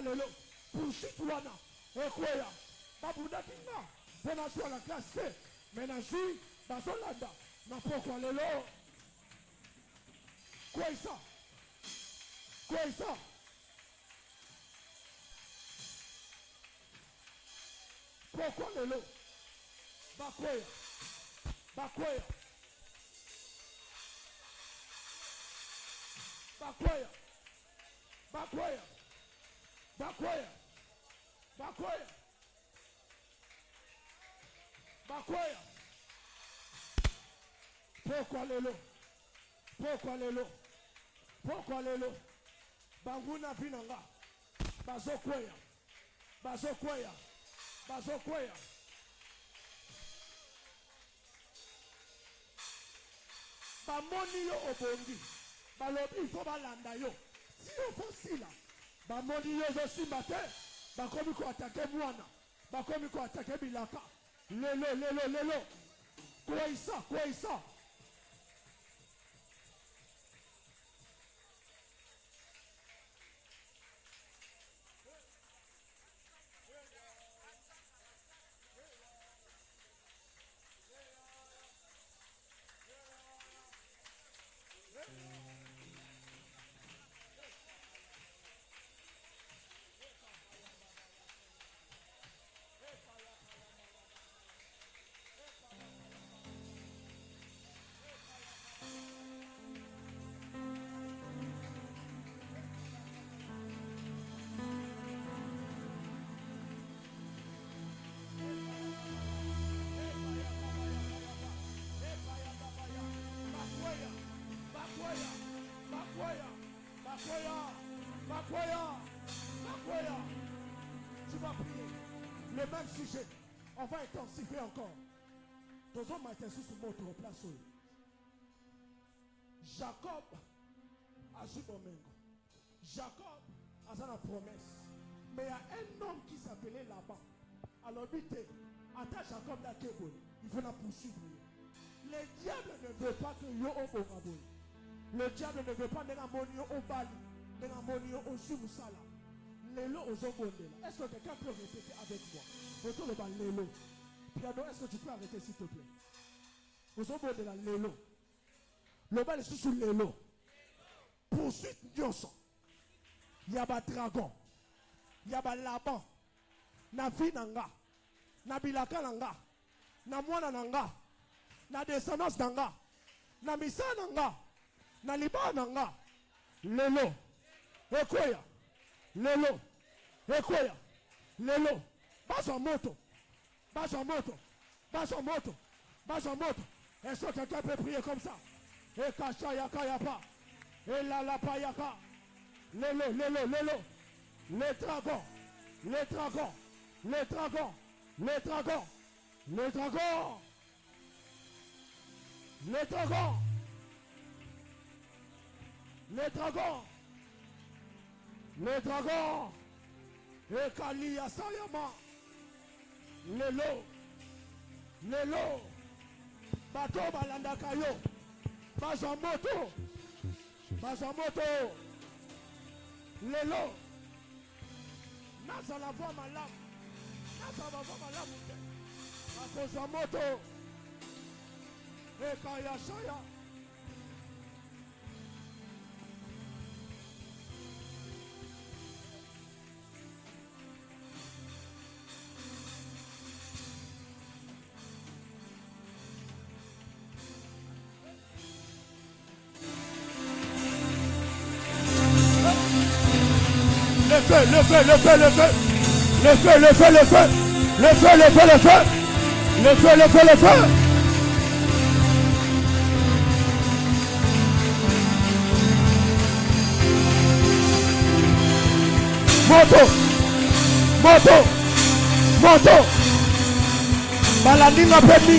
lelo. Poursuite wana. Ekoya. Babunda kinga. Pona sur la classe C. Menazui. Bazolanda. Na pokwa lelo. Quoi ça? Quoi ça? Pourquoi lelo? Bakoya. Bakoya. Bakoya. Bakoya. Bakoya. Bakoya. Bakoya. Pourquoi lelo? Pourquoi lelo? Pourquoi lelo? Banguna pinanga. Bazokoya. Bazokoya. Bazokoya. Bamoni yo obongi. Balobi il faut balanda yo. Si yo fosila. Bamoni yo zo simbate. Bakomi ko attaquer mwana. Bakomi ko attaquer bilaka. Lelo. Quoi ça? Makoya. Tu vas prier. Le même sujet. On va intensifier encore. Dans un matin, sous notre place. Jacob a su Domingo. Jacob a sa promesse. Mais il y a un homme qui s'appelait Laban. Alors, attends Jacob d'Akebon. Il faut la poursuivre. Le diable ne veut pas que yo au Bogabon. Le diable ne veut pas que yo au Bali. Au Sumusala. Lelo aux Zobondela. Est-ce que quelqu'un peut répéter avec moi? Autour de Lelo. Piano, est-ce que tu peux arrêter s'il te plaît? Aux Zobondela, Lelo. Le bal est sous Lelo. Poursuite Nyoso. Il y a un dragon. Il y a un Laban. Na Vinanga. Na Bilaka Nanga. Na Mwana Nanga. Na descendance Nanga. Na Misa Nanga. Na Liban Nanga. Lelo. Ekoya. Lelo. Ekoya. Lelo. Baso moto. Est-ce que quelqu'un peut prier comme ça? Et kacha yaka yapa. Et la pa yaka. Lelo. Les dragons. Et Kalia Sayama. Lelo. Bato balanda kayo. Bazamoto. Lelo. Nasa la voix malam. Bazamoto. Et Kaya Saya. Le feu. Moto. Balandinga pemi.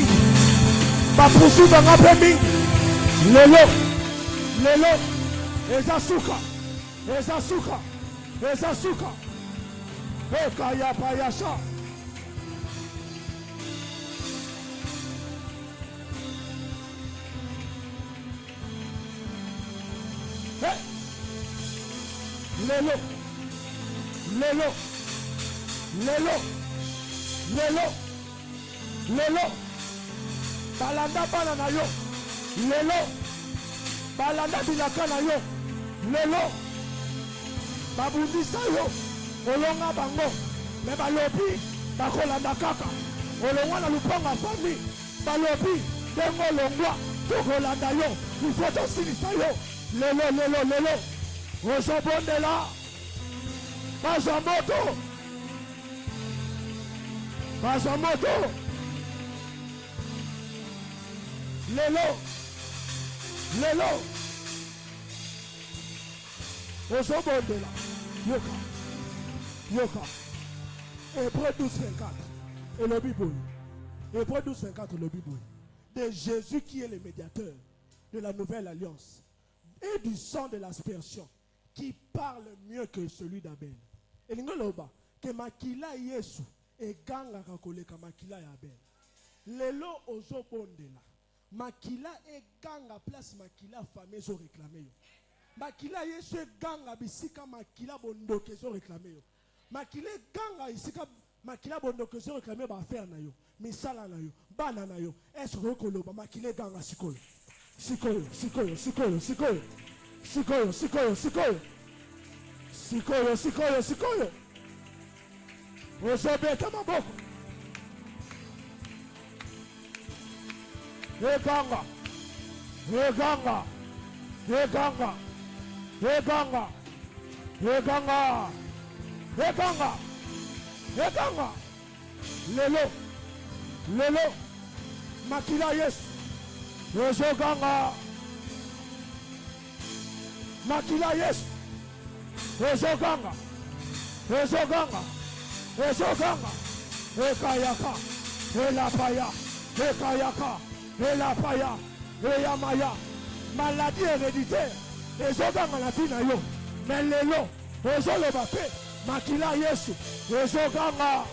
Bapusuba nga pemi. Lelo. Ezasuka. Ekaya payasha. Lelo. Lelo. Lelo. Lelo. Balanda bana na yo. Lelo. Balanda bilaka na yo. Lelo. Babundisa yo. Olonga bango. Me balobi. Bakolanda kaka. Olongwa na lupanga famille. Balobi. Dengo longwa. Tokolanda yo. Il faut tosilisa yo. Lelo, lelo, lelo. Ozobondela. Bazamoto. Bazamoto. Lelo. Lelo. Ozobondela. Yoka. Yoka. Hébreu 12:24. Et le Bible. Hébreu 12:24, le Bible. De Jésus qui est le médiateur de la nouvelle alliance et du sang de l'aspersion qui parle mieux que celui d'Abel. Et l'ingoloba que makila Yesu et ganga kakoleka makila ya Abel. Lelo ozobondela. Makila et ganga place makila famille zo réclamer yo. Makila Yesu et ganga bisika makila bondoke zo réclamer yo. Makila ganga isika makila bondoke zo réclamer ba faire na yo. Misala na yo, bana na yo. Est-ce que koloba makila ganga sikoyo. Sikoyo, sikoyo, sikoyo, sikoyo. Sikoyo, sikoyo, sikoyo. Sikoyo, sikoyo, sikoyo. Ozobeta maboko. Eganga. Eganga. Eganga. Eganga. Eganga. Eganga. Eganga. Lelo. Lelo. Makila Yesu. Ozoganga. Makila Yesu. Ozoganga. Ozoganga. Ozoganga. Ekayaka. Elapaya. Ekayaka. Elapaya. Eyamaya. Maladie héréditaire. Ezoganga na tina yo. Mais lelo. Ozoloba pe. Makila Yesu. Ozoganga.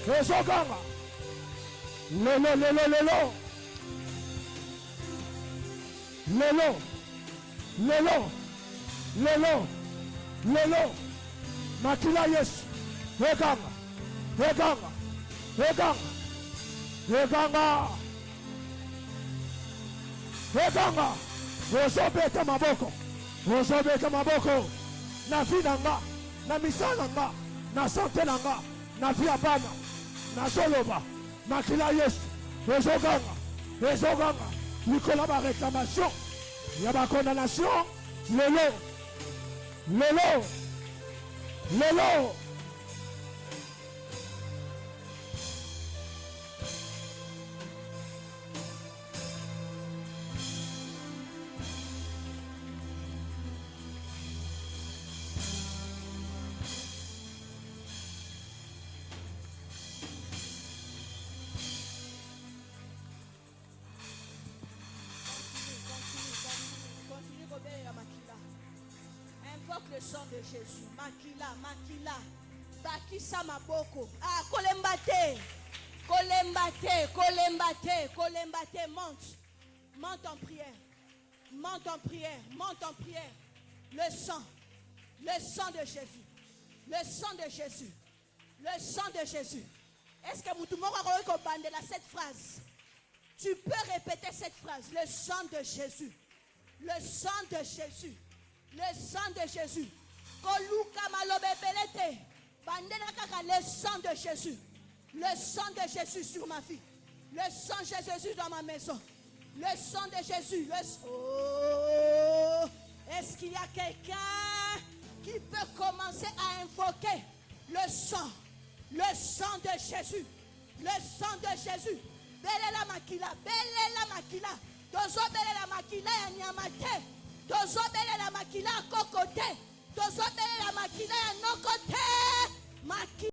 Ozoganga. Lelo, lelo, lelo. Lelo. Lelo. Lelo. Lelo. Makila Yesu. Eganga. Eganga. Eganga. Eganga. Eganga. Ozobeta maboko. Ozobeta maboko. Na vida nga. Na misala nga. Na santé nga. Na via bana. Na soloba. Makila Yesu. Ezoganga. Ezoganga. Nicolas ba réclamation. Il y a ba condamnation. Lelo. Lelo. Lelo. Le sang de Jésus. Makila, makila. Bakisa maboko. Ah, kolembate. Kolembate, kolembate, kolembate. Monte. Monte en prière. Monte en prière. Monte en prière. Le sang. Le sang de Jésus. Le sang de Jésus. Le sang de Jésus. Est-ce que vous tout le monde a compris cette phrase? Tu peux répéter cette phrase. Le sang de Jésus. Le sang de Jésus. Le sang de Jésus. Le sang de Jésus. Le sang de Jésus sur ma fille. Le sang de Jésus dans ma maison. Le sang de Jésus. Oh, est-ce qu'il y a quelqu'un qui peut commencer à invoquer le sang? Le sang de Jésus. Le sang de Jésus. Belle la makila. Belle la makila. Dozo belle la makila ya nyamate. Dozo belle la makila kokote. Dozo belle la makila ya nokote. Makila.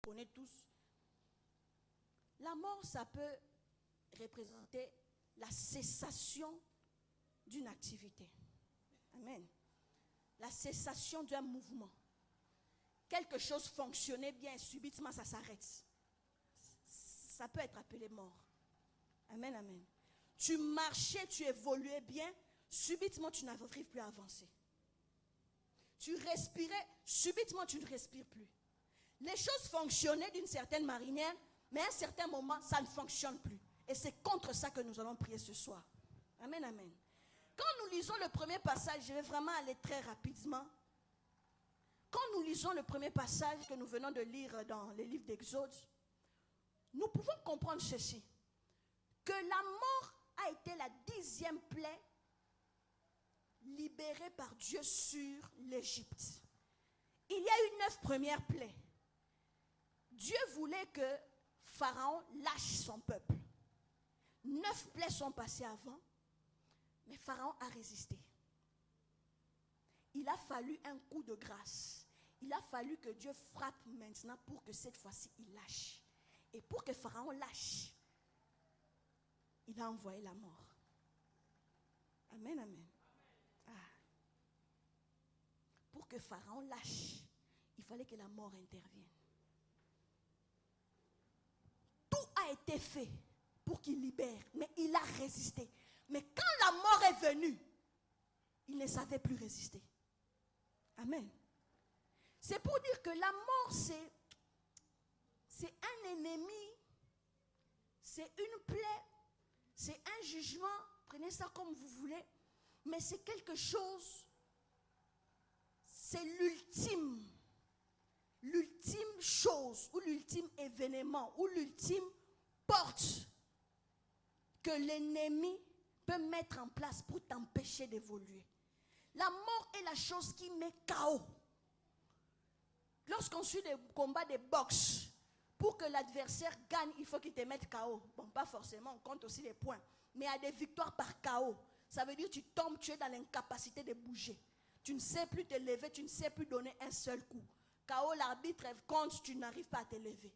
connaît tous. La mort, ça peut représenter la cessation d'une activité. Amen. La cessation d'un mouvement. Quelque chose fonctionnait bien et subitement ça s'arrête. Ça peut être appelé mort. Amen, amen. Tu marchais, tu évoluais bien, subitement tu n'arrives plus à avancer. Tu respirais, subitement tu ne respires plus. Les choses fonctionnaient d'une certaine manière, mais à un certain moment, ça ne fonctionne plus. Et c'est contre ça que nous allons prier ce soir. Amen, amen. Quand nous lisons le premier passage, je vais vraiment aller très rapidement. Quand nous lisons le premier passage que nous venons de lire dans les livres d'Exode, nous pouvons comprendre ceci. Que la mort a été la 10e plaie libérée par Dieu sur l'Égypte. Il y a eu 9 premières plaies. Dieu voulait que Pharaon lâche son peuple. 9 plaies sont passées avant, mais Pharaon a résisté. Il a fallu un coup de grâce. Il a fallu que Dieu frappe maintenant pour que cette fois-ci il lâche. Et pour que Pharaon lâche, il a envoyé la mort. Amen, amen. Ah. Pour que Pharaon lâche, il fallait que la mort intervienne. Tout a été fait pour qu'il libère, mais il a résisté. Mais quand la mort est venue, il ne savait plus résister. Amen. C'est pour dire que la mort, c'est un ennemi, c'est une plaie, c'est un jugement, prenez ça comme vous voulez, mais c'est quelque chose, c'est l'ultime chose, ou l'ultime événement, ou l'ultime porte que l'ennemi peut mettre en place pour t'empêcher d'évoluer. La mort est la chose qui met KO. Lorsqu'on suit des combats de boxe, pour que l'adversaire gagne, il faut qu'il te mette KO. Bon, pas forcément, on compte aussi les points. Mais il y a des victoires par KO. Ça veut dire que tu tombes, tu es dans l'incapacité de bouger. Tu ne sais plus te lever, tu ne sais plus donner un seul coup. KO, l'arbitre compte, tu n'arrives pas à te lever.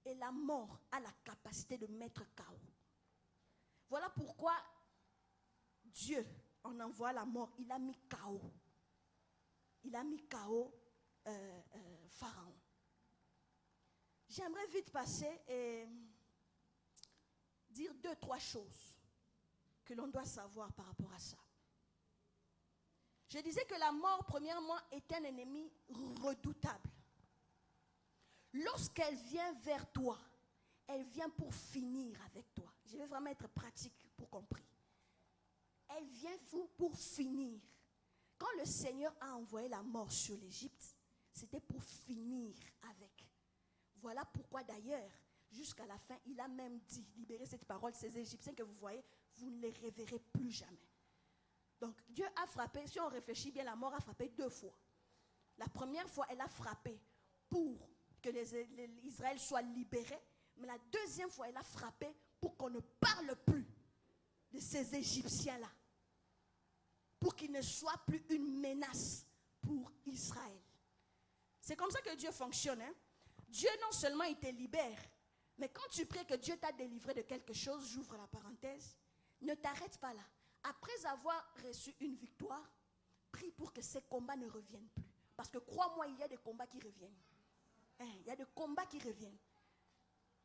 Et la mort a la capacité de mettre KO. Voilà pourquoi Dieu, en envoie la mort, il a mis KO. Il a mis KO Pharaon. J'aimerais vite passer et dire 2-3 choses que l'on doit savoir par rapport à ça. Je disais que la mort, premièrement, est un ennemi redoutable. Lorsqu'elle vient vers toi, elle vient pour finir avec toi. Je vais vraiment être pratique pour comprendre. Elle vient pour finir. Quand le Seigneur a envoyé la mort sur l'Égypte, c'était pour finir avec. Voilà pourquoi d'ailleurs, jusqu'à la fin, il a même dit, libérez cette parole, ces Égyptiens que vous voyez, vous ne les reverrez plus jamais. Donc Dieu a frappé, si on réfléchit bien, la mort a frappé 2 fois. La première fois, elle a frappé pour que Israël soit libéré, mais la deuxième fois, elle a frappé pour qu'on ne parle plus de ces Égyptiens-là, pour qu'ils ne soient plus une menace pour Israël. C'est comme ça que Dieu fonctionne. Hein? Dieu non seulement il te libère, mais quand tu pries que Dieu t'a délivré de quelque chose, j'ouvre la parenthèse, ne t'arrête pas là. Après avoir reçu une victoire, prie pour que ces combats ne reviennent plus. Parce que crois-moi, il y a des combats qui reviennent. Il y a des combats qui reviennent.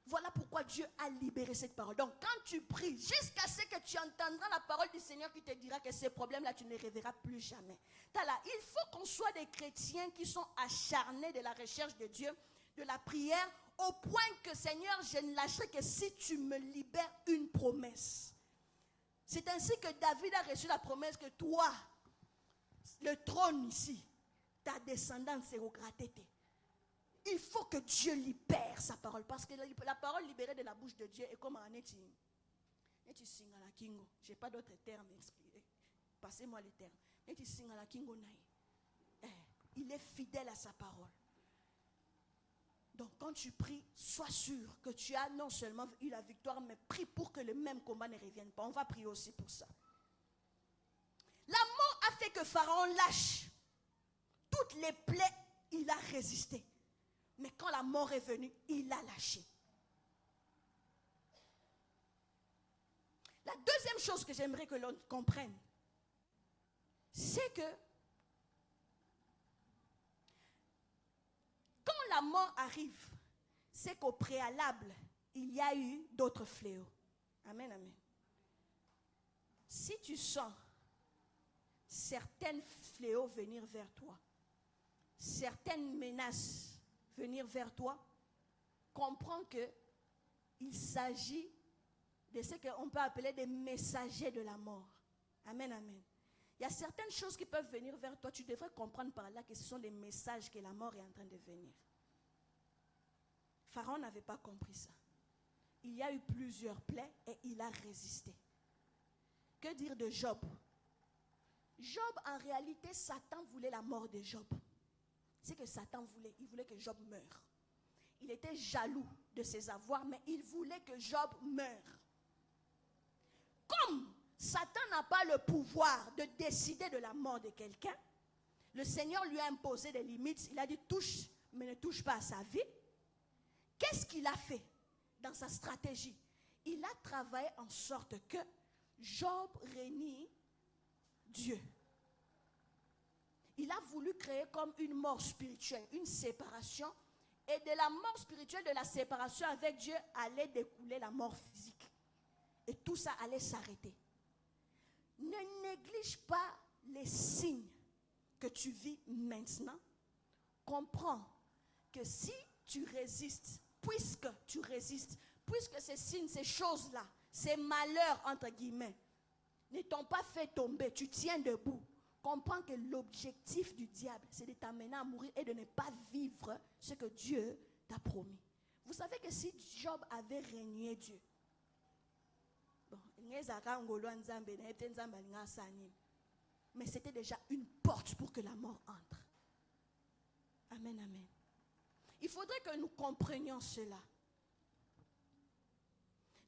Voilà pourquoi Dieu a libéré cette parole. Donc quand tu pries, jusqu'à ce que tu entendras la parole du Seigneur qui te dira que ces problèmes-là, tu ne les reverras plus jamais. Il faut qu'on soit des chrétiens qui sont acharnés de la recherche de Dieu, de la prière, au point que Seigneur, je ne lâcherai que si tu me libères une promesse. C'est ainsi que David a reçu la promesse que toi, le trône ici, ta descendance est au gratété. Il faut que Dieu libère sa parole. Parce que la parole libérée de la bouche de Dieu est comme un Je n'ai pas d'autres termes. Passez-moi les termes. Il est fidèle à sa parole. Donc quand tu pries, sois sûr que tu as non seulement eu la victoire, mais prie pour que le même combat ne revienne pas. On va prier aussi pour ça. La mort a fait que Pharaon lâche. Toutes les plaies, il a résisté. Mais quand la mort est venue, il a lâché. La deuxième chose que j'aimerais que l'on comprenne, c'est que quand la mort arrive, c'est qu'au préalable, il y a eu d'autres fléaux. Amen, amen. Si tu sens certains fléaux venir vers toi, certaines menaces venir vers toi, comprends qu'il s'agit de ce qu'on peut appeler des messagers de la mort. Amen, amen. Il y a certaines choses qui peuvent venir vers toi, tu devrais comprendre par là que ce sont des messages que la mort est en train de venir. Pharaon n'avait pas compris ça. Il y a eu plusieurs plaies et il a résisté. Que dire de Job? Job, en réalité, Satan voulait la mort de Job. C'est que Satan voulait. Il voulait que Job meure. Il était jaloux de ses avoirs, mais il voulait que Job meure. Comme Satan n'a pas le pouvoir de décider de la mort de quelqu'un, le Seigneur lui a imposé des limites. Il a dit touche, mais ne touche pas à sa vie. Qu'est-ce qu'il a fait dans sa stratégie? Il a travaillé en sorte que Job renie Dieu. Il a voulu créer comme une mort spirituelle, une séparation. Et de la mort spirituelle, de la séparation avec Dieu, allait découler la mort physique. Et tout ça allait s'arrêter. Ne néglige pas les signes que tu vis maintenant. Comprends que si tu résistes, puisque tu résistes, puisque ces signes, ces choses-là, ces malheurs, entre guillemets, ne t'ont pas fait tomber, tu tiens debout. Comprends que l'objectif du diable, c'est de t'amener à mourir et de ne pas vivre ce que Dieu t'a promis. Vous savez que si Job avait régné Dieu, mais c'était déjà une porte pour que la mort entre. Amen, amen. Il faudrait que nous comprenions cela.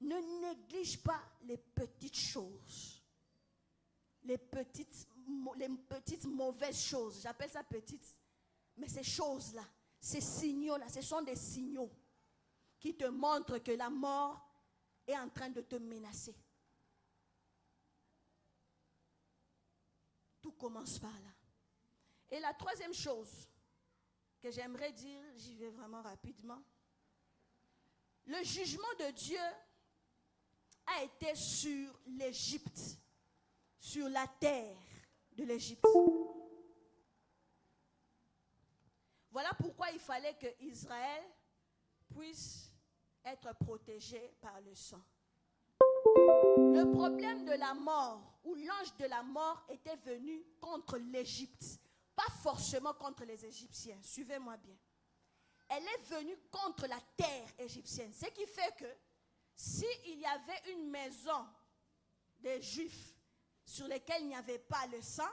Ne néglige pas les petites choses. Les petites mauvaises choses. J'appelle ça petites. Mais ces choses-là, ces signaux-là, ce sont des signaux qui te montrent que la mort est en train de te menacer. Tout commence par là. Et la troisième chose que j'aimerais dire, j'y vais vraiment rapidement. Le jugement de Dieu a été sur l'Égypte, sur la terre de l'Égypte. Voilà pourquoi il fallait que Israël puisse être protégé par le sang. Le problème de la mort, ou l'ange de la mort était venu contre l'Égypte, pas forcément contre les Égyptiens. Suivez-moi bien. Elle est venue contre la terre égyptienne. Ce qui fait que s'il y avait une maison des Juifs sur lesquels il n'y avait pas le sang,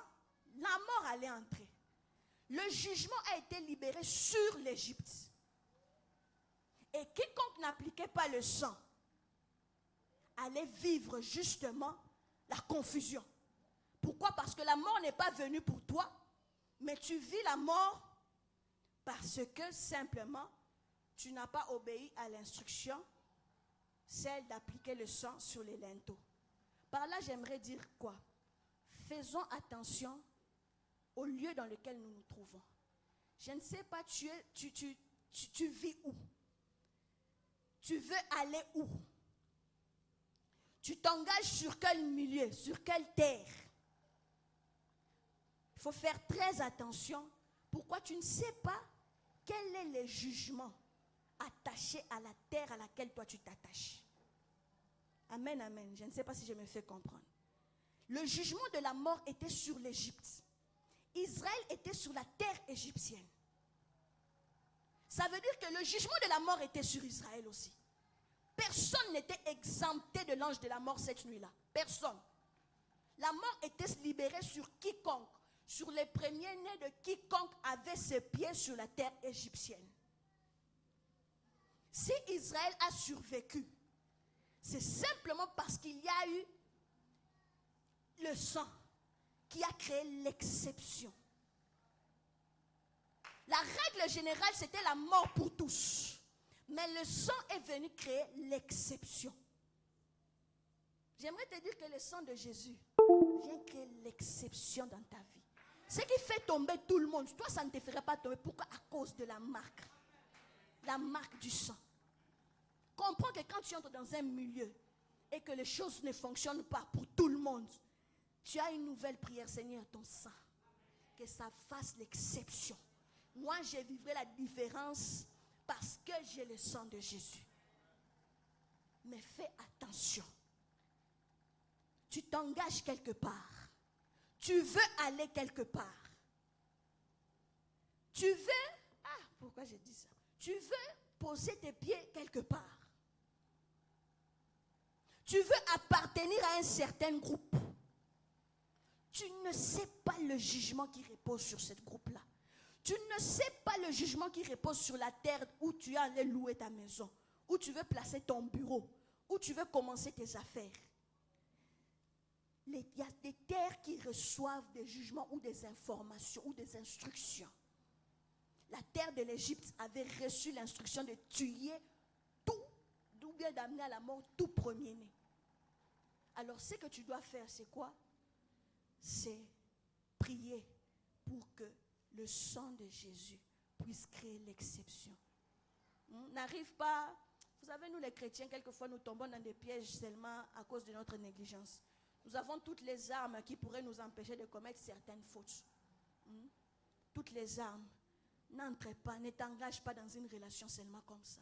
la mort allait entrer. Le jugement a été libéré sur l'Égypte. Et quiconque n'appliquait pas le sang allait vivre justement la confusion. Pourquoi? Parce que la mort n'est pas venue pour toi, mais tu vis la mort parce que simplement tu n'as pas obéi à l'instruction, celle d'appliquer le sang sur les linteaux. Par là, j'aimerais dire quoi? Faisons attention au lieu dans lequel nous nous trouvons. Je ne sais pas, tu vis où? Tu veux aller où? Tu t'engages sur quel milieu? Sur quelle terre? Il faut faire très attention. Pourquoi? Tu ne sais pas quel est le jugement attaché à la terre à laquelle toi tu t'attaches. Amen, amen. Je ne sais pas si je me fais comprendre. Le jugement de la mort était sur l'Égypte. Israël était sur la terre égyptienne. Ça veut dire que le jugement de la mort était sur Israël aussi. Personne n'était exempté de l'ange de la mort cette nuit-là. Personne. La mort était libérée sur quiconque, sur les premiers-nés de quiconque avait ses pieds sur la terre égyptienne. Si Israël a survécu, c'est simplement parce qu'il y a eu le sang qui a créé l'exception. La règle règle générale, c'était la mort pour tous. Mais le sang est venu créer l'exception. J'aimerais te dire que le sang de Jésus vient créer l'exception dans ta vie. Ce qui fait tomber tout le monde, toi ça ne te ferait pas tomber. Pourquoi? À cause de la marque. La marque du sang. Comprends que quand tu entres dans un milieu et que les choses ne fonctionnent pas pour tout le monde, tu as une nouvelle prière, Seigneur, ton sang. Que ça fasse l'exception. Moi, je vivrai la différence parce que j'ai le sang de Jésus. Mais fais attention. Tu t'engages quelque part. Tu veux aller quelque part. Tu veux... Ah, pourquoi j'ai dit ça? Tu veux poser tes pieds quelque part. Tu veux appartenir à un certain groupe. Tu ne sais pas le jugement qui repose sur ce groupe-là. Tu ne sais pas le jugement qui repose sur la terre où tu es allé louer ta maison, où tu veux placer ton bureau, où tu veux commencer tes affaires. Il y a des terres qui reçoivent des jugements ou des informations ou des instructions. La terre de l'Égypte avait reçu l'instruction de tuer tout, ou bien d'amener à la mort tout premier-né. Alors ce que tu dois faire, c'est quoi? C'est prier pour que le sang de Jésus puisse créer l'exception. N'arrive pas, vous savez, nous les chrétiens, quelquefois nous tombons dans des pièges seulement à cause de notre négligence. Nous avons toutes les armes qui pourraient nous empêcher de commettre certaines fautes. Toutes les armes. N'entre pas, ne t'engage pas dans une relation seulement comme ça.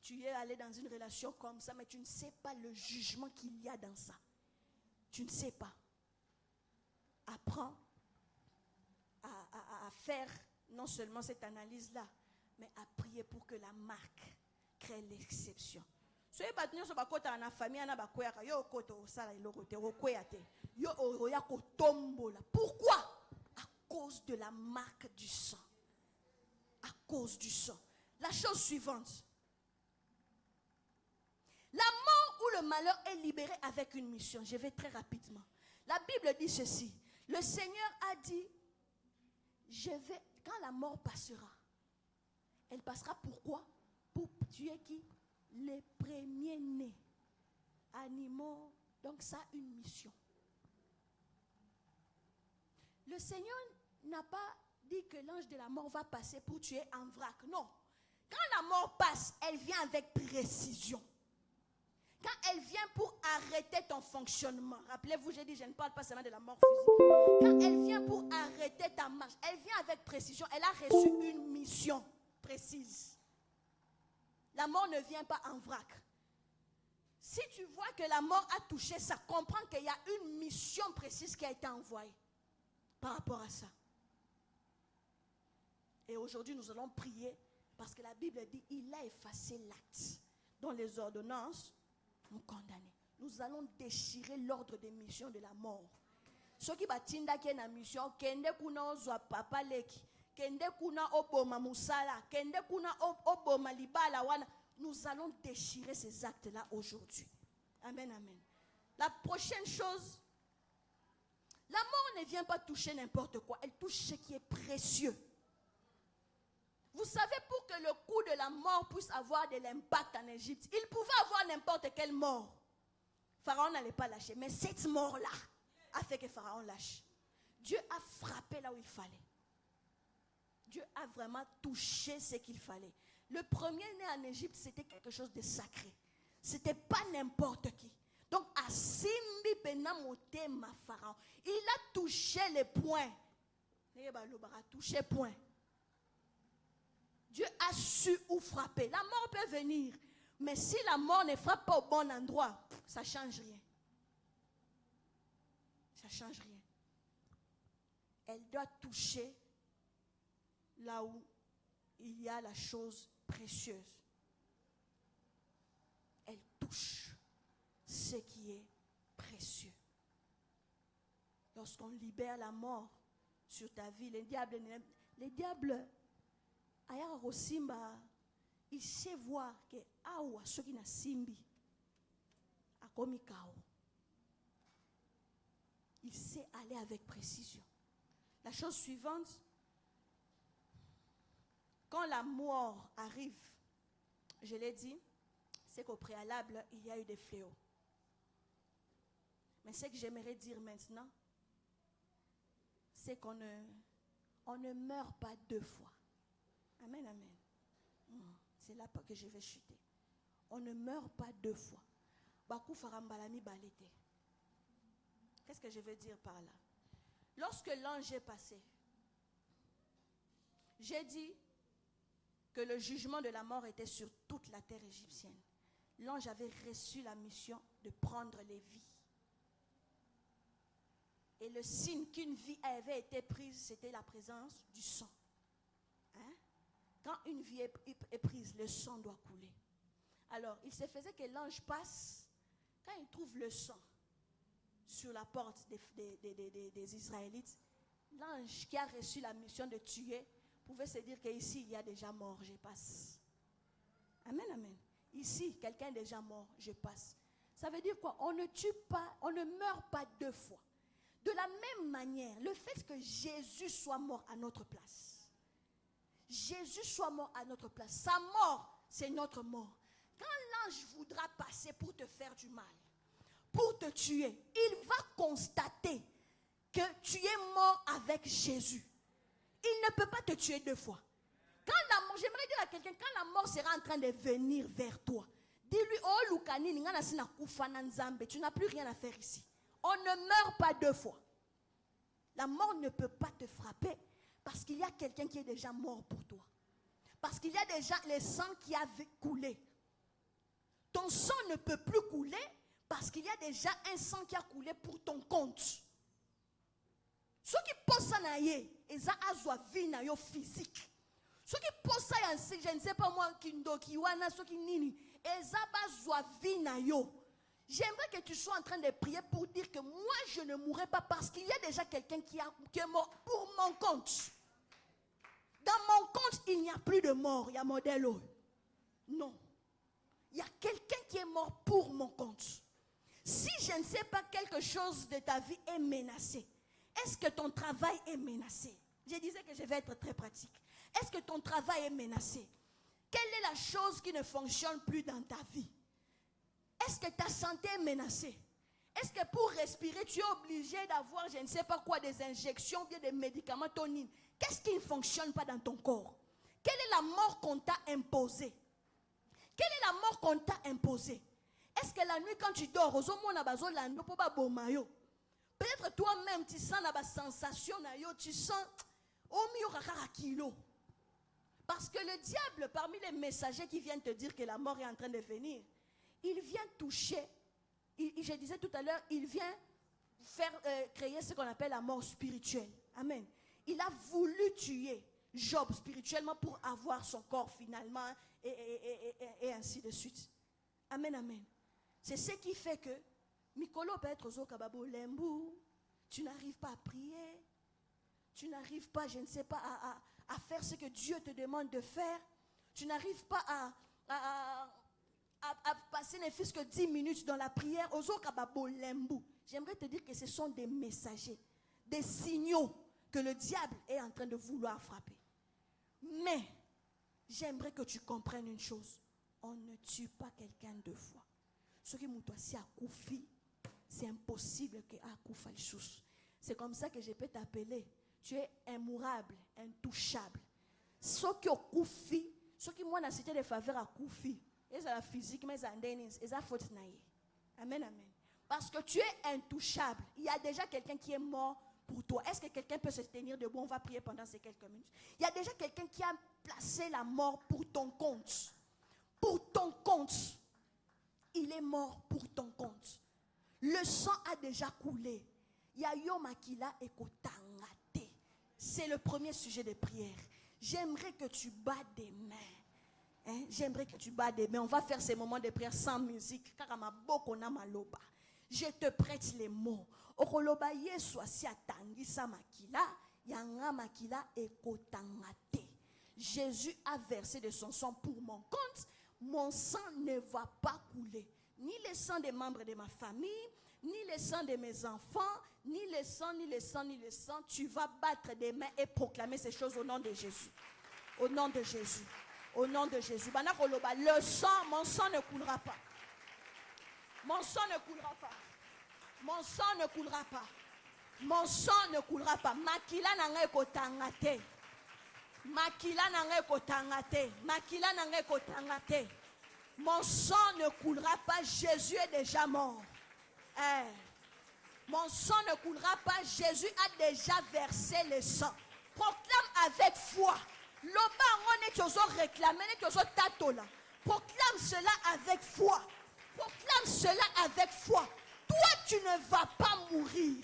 Tu es allé dans une relation comme ça, mais tu ne sais pas le jugement qu'il y a dans ça. Tu ne sais pas. Apprends à faire non seulement cette analyse-là, mais à prier pour que la marque crée l'exception. Soyez pas tenus sur bakota en famille, ana bakoyaka yo koto sala ilokote okoyate yo oya kotombola. Pourquoi? À cause de la marque du sang. À cause du sang. La chose suivante. La mort ou le malheur est libéré avec une mission. Je vais très rapidement. La Bible dit ceci. Le Seigneur a dit, quand la mort passera, elle passera pourquoi? Pour tuer qui? Les premiers-nés. Animaux. Donc ça a une mission. Le Seigneur n'a pas dit que l'ange de la mort va passer pour tuer en vrac. Non. Quand la mort passe, elle vient avec précision. Quand elle vient pour arrêter ton fonctionnement, rappelez-vous, j'ai dit, je ne parle pas seulement de la mort physique. Quand elle vient pour arrêter ta marche, elle vient avec précision. Elle a reçu une mission précise. La mort ne vient pas en vrac. Si tu vois que la mort a touché ça, comprends qu'il y a une mission précise qui a été envoyée par rapport à ça. Et aujourd'hui, nous allons prier parce que la Bible dit, il a effacé l'acte dont les ordonnances nous condamner. Nous allons déchirer l'ordre des missions de la mort. Ceux qui batinda qui na mission, kende kuna ozwa papa leki, kende kuna oboma musala, kende kuna oboma libala wana. Nous allons déchirer ces actes-là aujourd'hui. Amen, amen. La prochaine chose, la mort ne vient pas toucher n'importe quoi. Elle touche ce qui est précieux. Vous savez, pour que le coup de la mort puisse avoir de l'impact en Égypte, il pouvait avoir n'importe quelle mort. Pharaon n'allait pas lâcher. Mais cette mort-là a fait que Pharaon lâche. Dieu a frappé là où il fallait. Dieu a vraiment touché ce qu'il fallait. Le premier-né en Égypte, c'était quelque chose de sacré. Ce n'était pas n'importe qui. Donc, à Simbi Benamotema Pharaon, il a touché les points. Il a touché point. Dieu a su où frapper. La mort peut venir. Mais si la mort ne frappe pas au bon endroit, ça ne change rien. Ça ne change rien. Elle doit toucher là où il y a la chose précieuse. Elle touche ce qui est précieux. Lorsqu'on libère la mort sur ta vie, les diables ayaka kosimba, il sait voir que awa soki na simbi akomi kao. Il sait aller avec précision. La chose suivante, quand la mort arrive, je l'ai dit, c'est qu'au préalable, il y a eu des fléaux. Mais ce que j'aimerais dire maintenant, c'est qu'on ne meurt pas deux fois. Amen, amen. C'est là que je vais chuter. On ne meurt pas deux fois. Qu'est-ce que je veux dire par là? Lorsque l'ange est passé, j'ai dit que le jugement de la mort était sur toute la terre égyptienne. L'ange avait reçu la mission de prendre les vies. Et le signe qu'une vie avait été prise, c'était la présence du sang. Hein? Quand une vie est prise, le sang doit couler. Alors, il se faisait que l'ange passe, quand il trouve le sang sur la porte des Israélites, l'ange qui a reçu la mission de tuer pouvait se dire qu'ici, il y a déjà mort, je passe. Amen, amen. Ici, quelqu'un est déjà mort, je passe. Ça veut dire quoi? On ne tue pas, on ne meurt pas deux fois. De la même manière, le fait que Jésus soit mort à notre place, Jésus soit mort à notre place, sa mort, c'est notre mort. Quand l'ange voudra passer pour te faire du mal, pour te tuer, il va constater que tu es mort avec Jésus. Il ne peut pas te tuer deux fois. Quand la mort, j'aimerais dire à quelqu'un, quand la mort sera en train de venir vers toi, dis-lui, oh Lukani, tu n'as plus rien à faire ici. On ne meurt pas deux fois. La mort ne peut pas te frapper parce qu'il y a quelqu'un qui est déjà mort pour toi. Parce qu'il y a déjà le sang qui a coulé. Ton sang ne peut plus couler parce qu'il y a déjà un sang qui a coulé pour ton compte. Ceux qui posent ça, ils ont vie physique. Ceux qui posent ça, je ne sais pas moi, Kindokiwana, ceux qui nini, ils ont vie. J'aimerais que tu sois en train de prier pour dire que moi je ne mourrai pas parce qu'il y a déjà quelqu'un qui est mort pour mon compte. Dans mon compte, il n'y a plus de mort. Il y a Modèle. Non. Il y a quelqu'un qui est mort pour mon compte. Si je ne sais pas quelque chose de ta vie est menacé, est-ce que ton travail est menacé? Je disais que je vais être très pratique. Est-ce que ton travail est menacé? Quelle est la chose qui ne fonctionne plus dans ta vie? Est-ce que ta santé est menacée? Est-ce que pour respirer, tu es obligé d'avoir, je ne sais pas quoi, des injections, bien des médicaments tonines? Qu'est-ce qui ne fonctionne pas dans ton corps? Quelle est la mort qu'on t'a imposée? Quelle est la mort qu'on t'a imposée? Est-ce que la nuit, quand tu dors, peut-être toi-même, tu sens la sensation, tu sens, parce que le diable, parmi les messagers qui viennent te dire que la mort est en train de venir, il vient toucher, je disais tout à l'heure, il vient faire créer ce qu'on appelle la mort spirituelle. Amen. Il a voulu tuer Job spirituellement pour avoir son corps finalement et ainsi de suite. Amen, amen. C'est ce qui fait que Mikolo peut être au Kababo Lembu, tu n'arrives pas à prier, tu n'arrives pas, je ne sais pas, à faire ce que Dieu te demande de faire, tu n'arrives pas à passer ne fût-ce que 10 minutes dans la prière. J'aimerais te dire que ce sont des messagers, des signaux que le diable est en train de vouloir frapper. Mais j'aimerais que tu comprennes une chose. On ne tue pas quelqu'un deux fois. Ce qui m'outoie à Koufi, c'est impossible que à Koufi. C'est comme ça que je peux t'appeler. Tu es immourable, intouchable. Ce qui est Koufi, ce qui moi n'a cité des faveurs à Koufi. Et c'est la physique, mais c'est la faute. Amen, amen. Parce que tu es intouchable. Il y a déjà quelqu'un qui est mort pour toi. Est-ce que quelqu'un peut se tenir debout? On va prier pendant ces quelques minutes. Il y a déjà quelqu'un qui a placé la mort pour ton compte. Pour ton compte. Il est mort pour ton compte. Le sang a déjà coulé. Il y a Yomakila et Kotangate. C'est le premier sujet de prière. J'aimerais que tu bats des mains. Hein? J'aimerais que tu bats des mains. On va faire ces moments de prière sans musique. Je te prête les mots. Okoloba Yesu asi atangisa makila, yanga makila ekotangate. Jésus a versé de son sang pour mon compte. Mon sang ne va pas couler. Ni le sang des membres de ma famille, ni le sang de mes enfants, ni le sang. Tu vas battre des mains et proclamer ces choses au nom de Jésus. Au nom de Jésus. Au nom de Jésus. Le sang, mon sang ne coulera pas. Mon sang ne coulera pas. Mon sang ne coulera pas. Mon sang ne coulera pas. Makila nangai kotangate. Makila nangai kotangate. Makila nangai kotangate. Mon sang ne coulera pas. Jésus est déjà mort. Mon sang ne coulera pas. Jésus a déjà versé le sang. Proclame avec foi. Loba on est toujours réclamé, toujours tatola. Proclame cela avec foi. Proclame cela avec foi. Toi, tu ne vas pas mourir.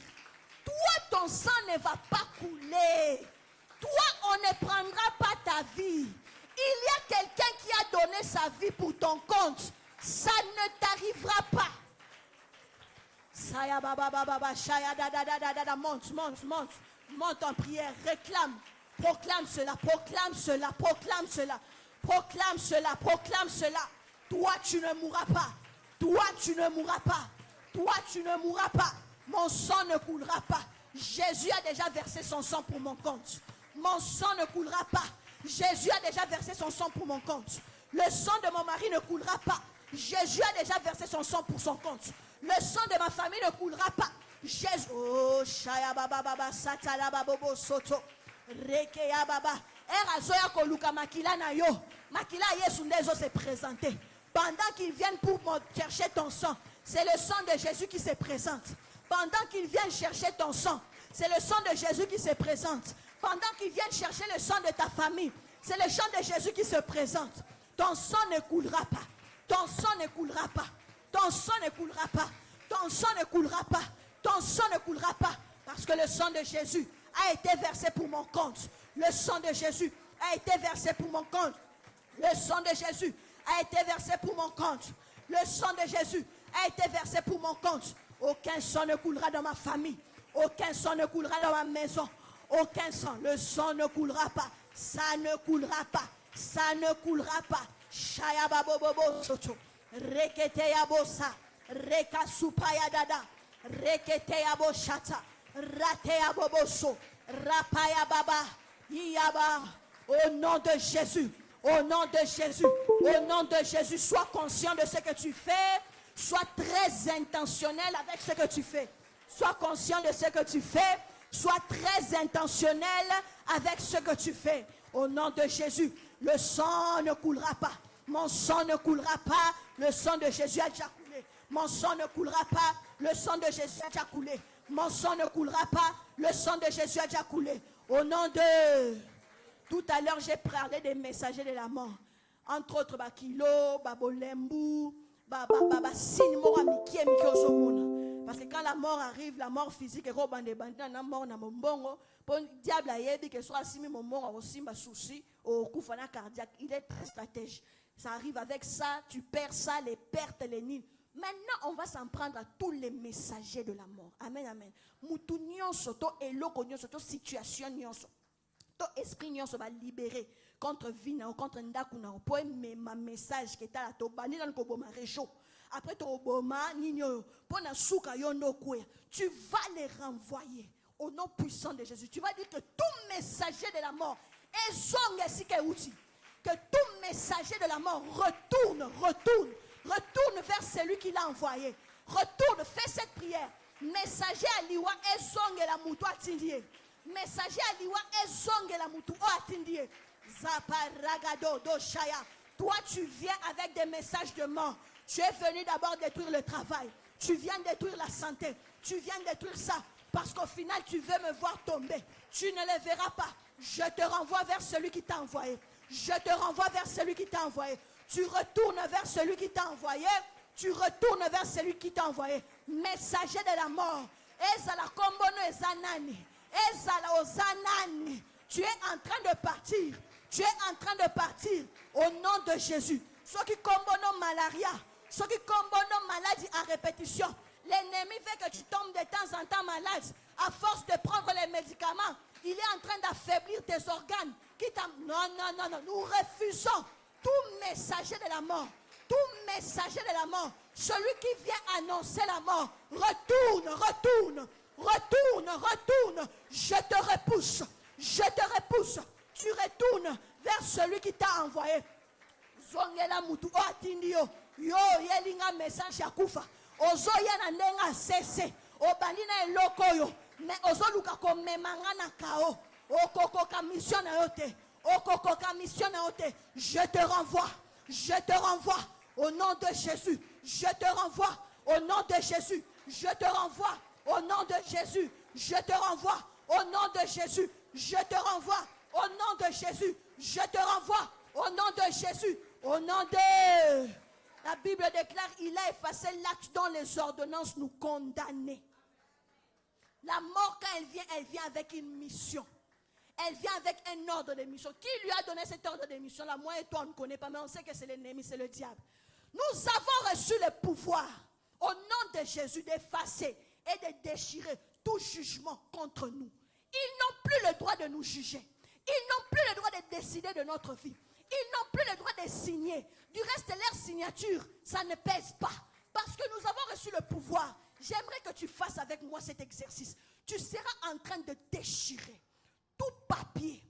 Toi, ton sang ne va pas couler. Toi, on ne prendra pas ta vie. Il y a quelqu'un qui a donné sa vie pour ton compte. Ça ne t'arrivera pas. Saya baba baba shaya da da da da da da. Monte en prière, réclame, proclame cela, proclame cela, proclame cela, proclame cela, proclame cela. Toi tu ne mourras pas. Toi tu ne mourras pas. Toi tu ne mourras pas. Mon sang ne coulera pas. Jésus a déjà versé son sang pour mon compte. Mon sang ne coulera pas. Jésus a déjà versé son sang pour mon compte. Le sang de mon mari ne coulera pas. Jésus a déjà versé son sang pour son compte. Le sang de ma famille ne coulera pas. Jésus. Oh, Shaya Baba Baba Satala Babobo Soto. Rekeya Baba. Erazoya Koluka Makila Nayo. Makila Yesu Ndezo s'est présenté. Pendant qu'ils viennent pour chercher ton sang, c'est le sang de Jésus qui se présente. Pendant qu'ils viennent chercher ton sang, c'est le sang de Jésus qui se présente. Pendant qu'ils viennent chercher le sang de ta famille, c'est le sang de Jésus qui se présente. Ton sang ne coulera pas. Ton sang ne coulera pas. Ton sang ne coulera pas. Ton sang ne coulera pas. Ton sang ne coulera pas. Parce que le sang de Jésus a été versé pour mon compte. Le sang de Jésus a été versé pour mon compte. Le sang de Jésus a été versé pour mon compte. Le sang de Jésus a été versé pour mon compte. Aucun sang ne coulera dans ma famille. Aucun sang ne coulera dans ma maison. Aucun sang. Le sang ne coulera pas. Ça ne coulera pas. Ça ne coulera pas. Shaya babobobo soto. Rekete yabosa. Reka supaya dada. Rekete yaboshata. Rate yaboboso. Rapaya baba. Yaba. Au nom de Jésus. Au nom de Jésus. Au nom de Jésus. Sois conscient de ce que tu fais. Sois très intentionnel avec ce que tu fais. Sois conscient de ce que tu fais. Sois très intentionnel avec ce que tu fais. Au nom de Jésus, le sang ne coulera pas. Mon sang ne coulera pas. Le sang de Jésus a déjà coulé. Mon sang ne coulera pas. Le sang de Jésus a déjà coulé. Mon sang ne coulera pas. Le sang de Jésus a déjà coulé. Au nom de... Tout à l'heure, j'ai parlé des messagers de la mort. Entre autres, Bakilo, Babolembu, parce que quand la mort arrive, la mort physique est robande de bandana mort na mombongo pour diable a yebi que soit asimi mon mort aussi ma souci au koufana cardiaque, il est très stratège. Ça arrive avec ça, tu perds ça, les pertes, les nids. Maintenant, on va s'en prendre à tous les messagers de la mort. Amen, amen. Mutu nyonso to eloko nyonso to situation nyonso. To esprit nyonso va libérer contre Vina ou contre Ndakuna. Pour ma message qui est à la toba, ni dans le koboma réchaud. Après ton oboma, nino, pour na souka yondo kwe. Tu vas les renvoyer au nom puissant de Jésus. Tu vas dire que tout messager de la mort est zongue si que outil. Que tout messager de la mort retourne vers celui qui l'a envoyé. Retourne, fais cette prière. Messager aliwa est zongue la moutou atindie. Messager aliwa est zongue la moutou atindie. Zaparagado doshaya. Toi tu viens avec des messages de mort. Tu es venu d'abord détruire le travail. Tu viens détruire la santé. Tu viens détruire ça. Parce qu'au final tu veux me voir tomber. Tu ne le verras pas. Je te renvoie vers celui qui t'a envoyé. Je te renvoie vers celui qui t'a envoyé. Tu retournes vers celui qui t'a envoyé. Tu retournes vers celui qui t'a envoyé. Messager de la mort. Ezala kombono ezanani. Ezala ozanani. Tu es en train de partir. Tu es en train de partir au nom de Jésus. Ceux qui combattent malaria, ceux qui combattent maladie à répétition, l'ennemi fait que tu tombes de temps en temps malade. À force de prendre les médicaments, il est en train d'affaiblir tes organes. Non. Nous refusons tout messager de la mort. Tout messager de la mort. Celui qui vient annoncer la mort. Retourne. Je te repousse. Tu retournes vers celui qui t'a envoyé. Zongela mutu o atindi yo. Yo yelinga message ya kufa. Ozo yana nenga sese. Obandi na eloko yo. Mais ozo luka ko memanga na kao. Okokoka mission na yote. Okokoka mission na yote. Je te renvoie. Je te renvoie. Au nom de Jésus. Je te renvoie. Au nom de Jésus. Je te renvoie. Au nom de Jésus. Je te renvoie. Au nom de Jésus. Je te renvoie. Au nom de Jésus. Je te renvoie. Au nom de Jésus. Au nom de... La Bible déclare, il a effacé l'acte dont les ordonnances nous condamnaient. La mort, quand elle vient avec une mission. Elle vient avec un ordre de mission. Qui lui a donné cet ordre de mission là? Moi et toi, on ne connaît pas, mais on sait que c'est l'ennemi, c'est le diable. Nous avons reçu le pouvoir, au nom de Jésus, d'effacer et de déchirer tout jugement contre nous. Ils n'ont plus le droit de nous juger. Ils n'ont plus le droit de décider de notre vie. Ils n'ont plus le droit de signer. Du reste, leur signature, ça ne pèse pas. Parce que nous avons reçu le pouvoir. J'aimerais que tu fasses avec moi cet exercice. Tu seras en train de déchirer tout papier,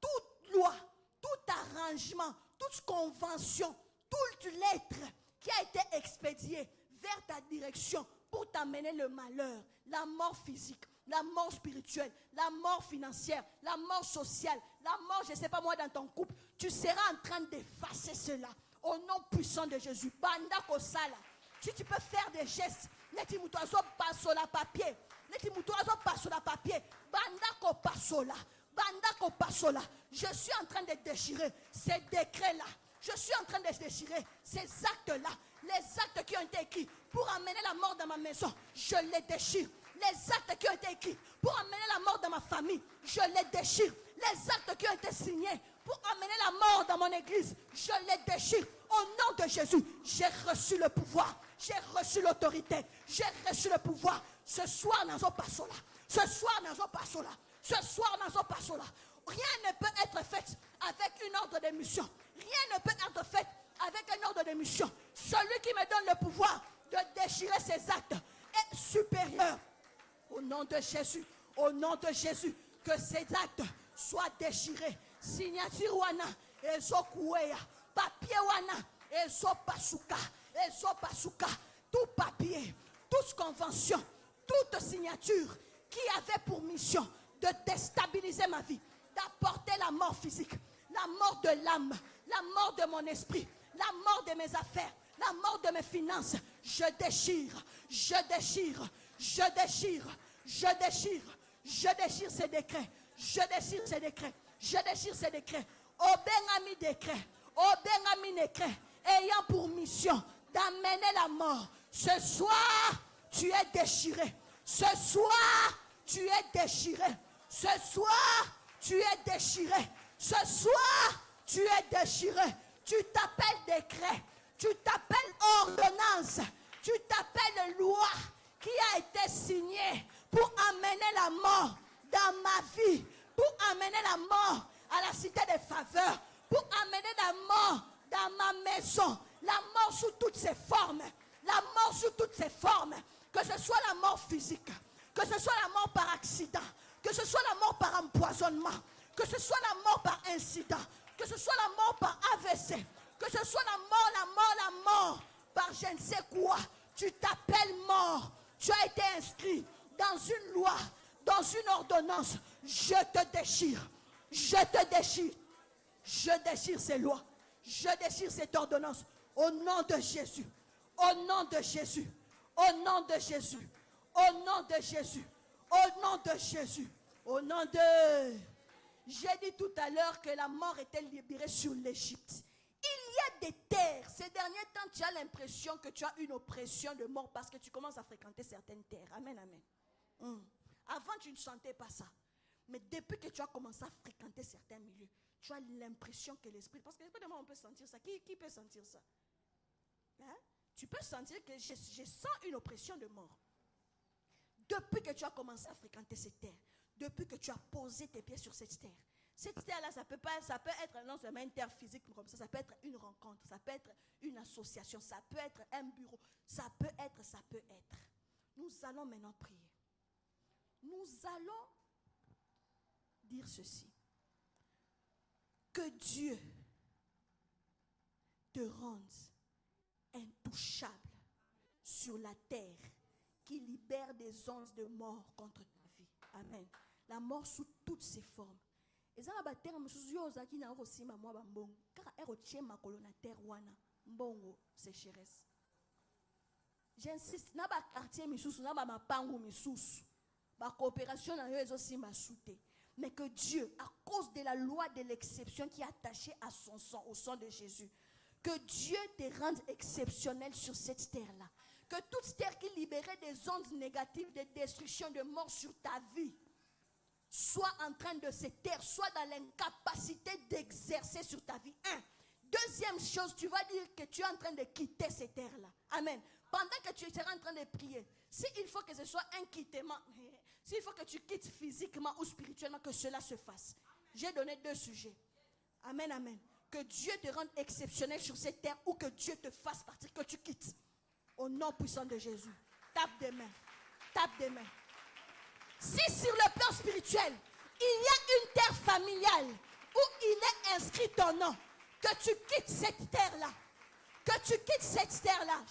toute loi, tout arrangement, toute convention, toute lettre qui a été expédiée vers ta direction pour t'amener le malheur, la mort physique, la mort spirituelle, la mort financière, la mort sociale, la mort, je ne sais pas moi, dans ton couple. Tu seras en train d'effacer cela au nom puissant de Jésus. Banda Kosala. Si tu peux faire des gestes, neti mutoazo pasola papier. Neti mutoazo pasola papier. Banda ko pasola. Banda ko pasola. Je suis en train de déchirer ces décrets-là. Je suis en train de déchirer ces actes-là. Les actes qui ont été écrits pour amener la mort dans ma maison, je les déchire. Les actes qui ont été écrits pour amener la mort dans ma famille, je les déchire. Les actes qui ont été signés pour amener la mort dans mon église, je les déchire. Au nom de Jésus, j'ai reçu le pouvoir. J'ai reçu l'autorité. J'ai reçu le pouvoir. Ce soir, dans un passo là. Ce soir, dans un passo là. Ce soir, dans un passo là. Rien ne peut être fait avec une ordre de mission. Rien ne peut être fait avec un ordre de mission. Celui qui me donne le pouvoir de déchirer ses actes est supérieur. Au nom de Jésus, au nom de Jésus, que ces actes soient déchirés. Signature wana, ezo kueya, papier wana, ezo pasuka, tout papier, toute convention, toute signature qui avait pour mission de déstabiliser ma vie, d'apporter la mort physique, la mort de l'âme, la mort de mon esprit, la mort de mes affaires, la mort de mes finances. Je déchire, je déchire, je déchire, je déchire, je déchire ces décrets, je déchire ces décrets, je déchire ces décrets. Obengami décret, Obengami décret, ayant pour mission d'amener la mort. Ce soir, tu es déchiré. Ce soir, tu es déchiré. Ce soir, tu es déchiré. Ce soir, tu es déchiré. Tu t'appelles décret. Tu t'appelles ordonnance. Tu t'appelles loi qui a été signée pour amener la mort dans ma vie. Pour amener la mort à la cité des faveurs. Pour amener la mort dans ma maison. La mort sous toutes ses formes. La mort sous toutes ses formes. Que ce soit la mort physique. Que ce soit la mort par accident. Que ce soit la mort par empoisonnement. Que ce soit la mort par incident. Que ce soit la mort par AVC. Que ce soit la mort par je ne sais quoi. Tu t'appelles mort. Tu as été inscrit dans une loi, dans une ordonnance. Je te déchire. Je te déchire. Je déchire ces lois. Je déchire cette ordonnance. Au nom de Jésus. Au nom de Jésus. Au nom de Jésus. Au nom de Jésus. Au nom de Jésus. Au nom de... J'ai dit tout à l'heure que la mort était libérée sur l'Égypte. Il y a des terres. Ces derniers temps, tu as l'impression que tu as une oppression de mort parce que tu commences à fréquenter certaines terres. Amen, amen. Avant, tu ne sentais pas ça. Mais depuis que tu as commencé à fréquenter certains milieux, tu as l'impression que l'esprit... Parce que l'esprit de moi, on peut sentir ça. Qui peut sentir ça? Hein? Tu peux sentir que je sens une oppression de mort. Depuis que tu as commencé à fréquenter cette terre, depuis que tu as posé tes pieds sur cette terre-là, ça peut être non seulement une terre physique comme ça peut être une rencontre, ça peut être une association, ça peut être un bureau, ça peut être. Nous allons maintenant prier. Nous allons dire ceci. Que Dieu te rende intouchable sur la terre, qui libère des ondes de mort contre ta vie. Amen. La mort sous toutes ses formes. Et ça va terre qui n'a aussi ma moi bambon car elle retient ma colonne terre wana mbongo sécheresse. J'insiste na ba quartier misusu na ba mapangu misusu ba coopération na yo aussi ma souté. Mais que Dieu, à cause de la loi de l'exception qui est attachée à son sang, au sang de Jésus, que Dieu te rende exceptionnel sur cette terre-là. Que toute terre qui libérait des ondes négatives de destruction, de mort sur ta vie, soit en train de se taire, soit dans l'incapacité d'exercer sur ta vie. Deuxième chose, tu vas dire que tu es en train de quitter cette terre-là. Amen. Pendant que tu seras en train de prier, s'il faut que ce soit un quittement, s'il faut que tu quittes physiquement ou spirituellement, que cela se fasse. J'ai donné 2 sujets. Amen, amen. Que Dieu te rende exceptionnel sur cette terre ou que Dieu te fasse partir, que tu quittes. Au nom puissant de Jésus. Tape des mains. Tape des mains. Si sur le plan spirituel, il y a une terre familiale où il est inscrit ton nom, que tu quittes cette terre-là. Que tu quittes cette terre-là.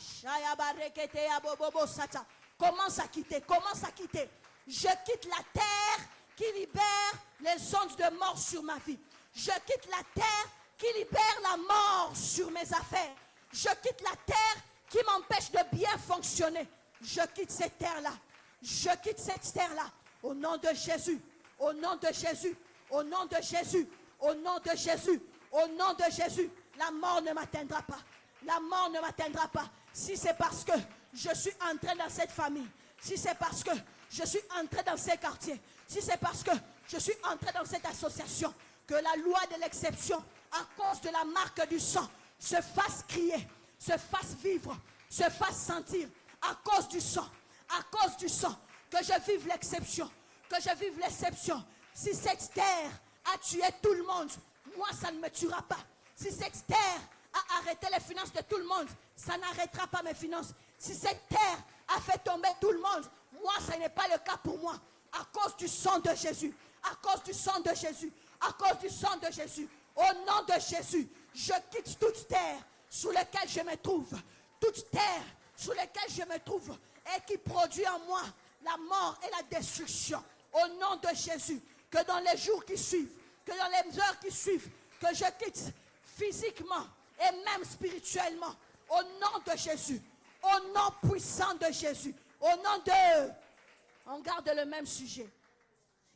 Commence à quitter. Commence à quitter. Je quitte la terre qui libère les ondes de mort sur ma vie. Je quitte la terre qui libère la mort sur mes affaires. Je quitte la terre qui m'empêche de bien fonctionner. Je quitte cette terre-là. Je quitte cette terre-là. Au nom de Jésus. Au nom de Jésus. Au nom de Jésus. Au nom de Jésus. Au nom de Jésus. La mort ne m'atteindra pas. La mort ne m'atteindra pas. Si c'est parce que je suis entré dans cette famille. Si c'est parce que je suis entré dans ces quartiers. Si c'est parce que je suis entré dans cette association. Que la loi de l'exception, à cause de la marque du sang, se fasse crier, se fasse vivre, se fasse sentir. À cause du sang. À cause du sang. Que je vive l'exception. Que je vive l'exception. Si cette terre a tué tout le monde, moi ça ne me tuera pas. Si cette terre a arrêté les finances de tout le monde, ça n'arrêtera pas mes finances. Si cette terre a fait tomber tout le monde, moi ce n'est pas le cas pour moi. À cause du sang de Jésus. À cause du sang de Jésus. À cause du sang de Jésus. Au nom de Jésus, je quitte toute terre sous laquelle je me trouve. Toute terre sous laquelle je me trouve et qui produit en moi la mort et la destruction. Au nom de Jésus, que dans les jours qui suivent, que dans les heures qui suivent, que je quitte physiquement et même spirituellement. Au nom de Jésus. Au nom puissant de Jésus. Au nom de... On garde le même sujet.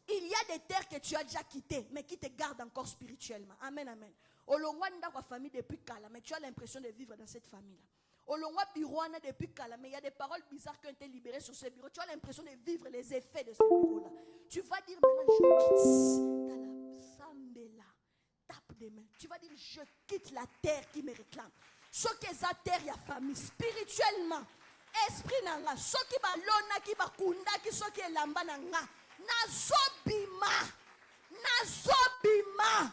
Il y a des terres que tu as déjà quittées, mais qui te gardent encore spirituellement. Amen, amen. Au Longwa n'a famille depuis Kala, mais tu as l'impression de vivre dans cette famille-là. Au Longwa Birouana depuis Kala, mais il y a des paroles bizarres qui ont été libérées sur ce bureau. Tu as l'impression de vivre les effets de ce bureau-là. Tu vas dire maintenant, je quitte. Sambela. Tape des mains. Tu vas dire, je quitte la terre qui me réclame. Ce qui est la terre, il y a famille. Spirituellement, esprit nanga. Ce qui va lona, qui va kunda, qui ce qui est lamba nanga. Nazobima. Nazobima.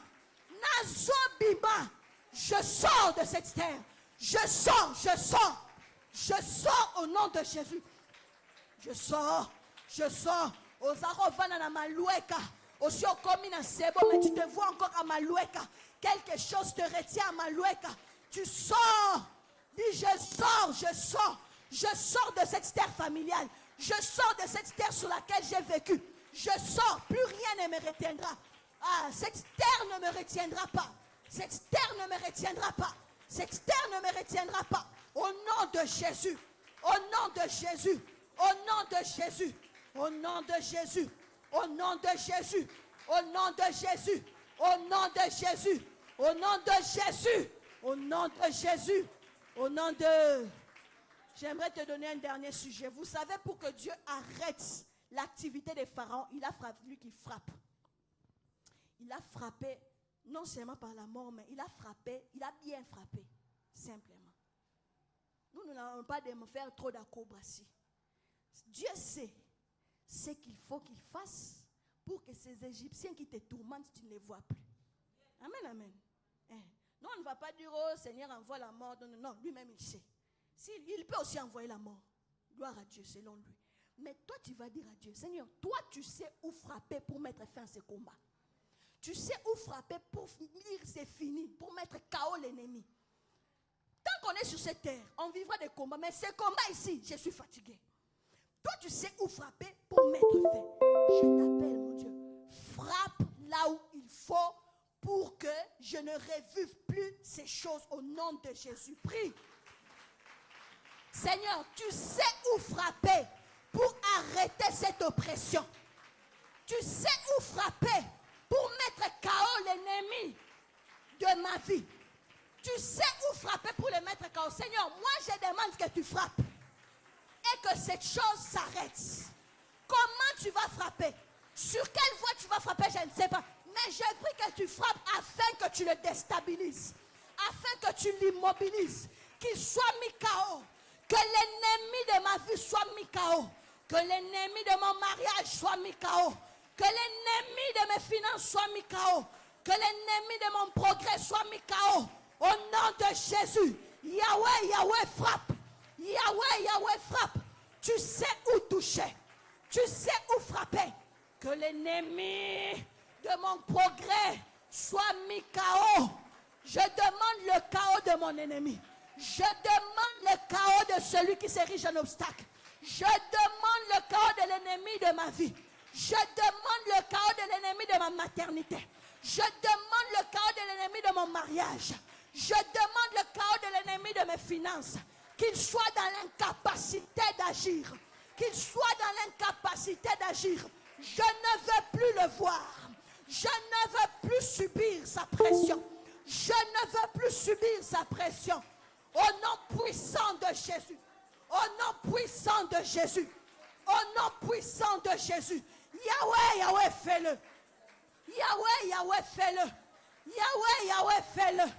Nazobima. Je sors de cette terre. Je sors, je sors. Je sors au nom de Jésus. Je sors, je sors. Ozarovana na maloueka. Aussi au commis à Sebo, mais tu te vois encore à Maloueka. Quelque chose te retient à Maloueka. Tu sors. Dis je sors, je sors. Je sors de cette terre familiale. Je sors de cette terre sur laquelle j'ai vécu. Je sors, plus rien ne me retiendra. Ah, cette terre ne me retiendra pas. Cette terre ne me retiendra pas. Cette terre ne me retiendra pas. Au nom de Jésus. Au nom de Jésus. Au nom de Jésus. Au nom de Jésus. Au nom de Jésus. Au nom de Jésus. Au nom de Jésus. Au nom de Jésus. Au nom de Jésus. Au nom de... J'aimerais te donner un dernier sujet. Vous savez, pour que Dieu arrête l'activité des pharaons, il a frappé, lui qui frappe. Il a frappé, non seulement par la mort, mais il a frappé, il a bien frappé, simplement. Nous n'avons pas de me faire trop d'acrobatie. Dieu sait ce qu'il faut qu'il fasse pour que ces Égyptiens qui te tourmentent, tu ne les vois plus. Amen, amen. Non, on ne va pas dire, oh Seigneur, envoie la mort. Non, non, non, lui-même il sait. Il peut aussi envoyer la mort. Gloire à Dieu, selon lui. Mais toi, tu vas dire à Dieu, Seigneur, toi, tu sais où frapper pour mettre fin à ce combat. Tu sais où frapper pour dire c'est fini, pour mettre KO l'ennemi. Tant qu'on est sur cette terre, on vivra des combats. Mais ces combats ici, je suis fatigué. Toi, tu sais où frapper pour mettre fin. Je t'appelle, mon Dieu. Frappe là où il faut pour que je ne revive plus ces choses au nom de Jésus. Prie. Seigneur, tu sais où frapper pour arrêter cette oppression. Tu sais où frapper pour mettre KO l'ennemi de ma vie. Tu sais où frapper pour le mettre KO. Seigneur, moi je demande que tu frappes et que cette chose s'arrête. Comment tu vas frapper? Sur quelle voie tu vas frapper? Je ne sais pas. Mais je prie que tu frappes afin que tu le déstabilises, afin que tu l'immobilises, qu'il soit mis KO. Que l'ennemi de ma vie soit mis KO. Que l'ennemi de mon mariage soit mis KO. Que l'ennemi de mes finances soit mis KO. Que l'ennemi de mon progrès soit mis KO. Au nom de Jésus. Yahweh, Yahweh, frappe. Yahweh, Yahweh, frappe. Tu sais où toucher. Tu sais où frapper. Que l'ennemi de mon progrès soit mis KO. Je demande le chaos de mon ennemi. Je demande le chaos de celui qui s'érige en obstacle. Je demande le chaos de l'ennemi de ma vie. Je demande le chaos de l'ennemi de ma maternité. Je demande le chaos de l'ennemi de mon mariage. Je demande le chaos de l'ennemi de mes finances. Qu'il soit dans l'incapacité d'agir. Qu'il soit dans l'incapacité d'agir. Je ne veux plus le voir. Je ne veux plus subir sa pression. Je ne veux plus subir sa pression. Au nom puissant de Jésus. Au nom puissant de Jésus. Au nom puissant de Jésus. Yahweh, Yahweh, fais-le. Yahweh, Yahweh, fais-le. Yahweh, Yahweh, fais-le.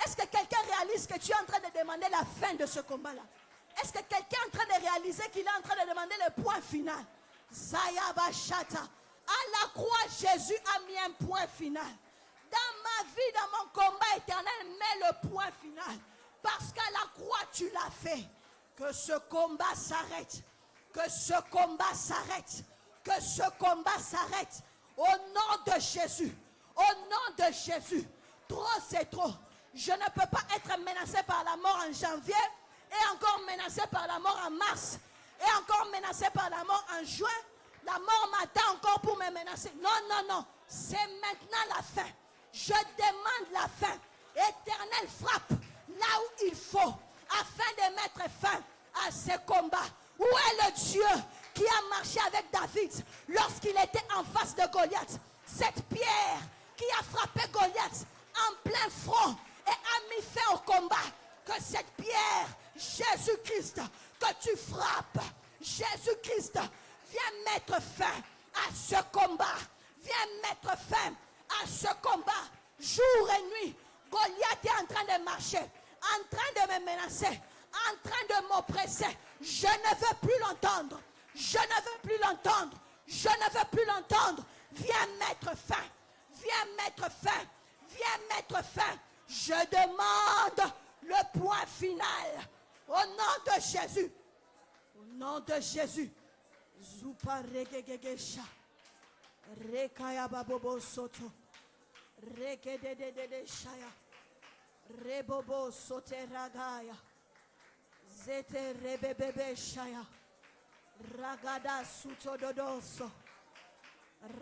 Est-ce que quelqu'un réalise que tu es en train de demander la fin de ce combat-là? Est-ce que quelqu'un est en train de réaliser qu'il est en train de demander le point final? Zayabashata. À la croix, Jésus a mis un point final. Dans ma vie, dans mon combat éternel, mets le point final. Parce qu'à la croix, tu l'as fait. Que ce combat s'arrête. Que ce combat s'arrête. Que ce combat s'arrête. Au nom de Jésus. Au nom de Jésus. Trop, c'est trop. Je ne peux pas être menacé par la mort en janvier. Et encore menacé par la mort en mars. Et encore menacé par la mort en juin. La mort m'attend encore pour me menacer. Non, non, non. C'est maintenant la fin. Je demande la fin. Éternel, frappe là où il faut. Afin de mettre fin à ces combats. Où est le Dieu qui a marché avec David lorsqu'il était en face de Goliath? Cette pierre qui a frappé Goliath en plein front et a mis fin au combat. Que cette pierre, Jésus-Christ, que tu frappes, Jésus-Christ, viens mettre fin à ce combat. Viens mettre fin à ce combat. Jour et nuit, Goliath est en train de marcher, en train de me menacer, en train de m'oppresser. Je ne veux plus l'entendre. Je ne veux plus l'entendre. Je ne veux plus l'entendre. Viens mettre fin. Viens mettre fin. Viens mettre fin. Je demande le point final. Au nom de Jésus. Au nom de Jésus. Zupa regegegesha. Rekaya babobo soto. Regededede shaya. Rebobo sote ragaya. Zete rebebebe shaya. Ragada suto dodoso.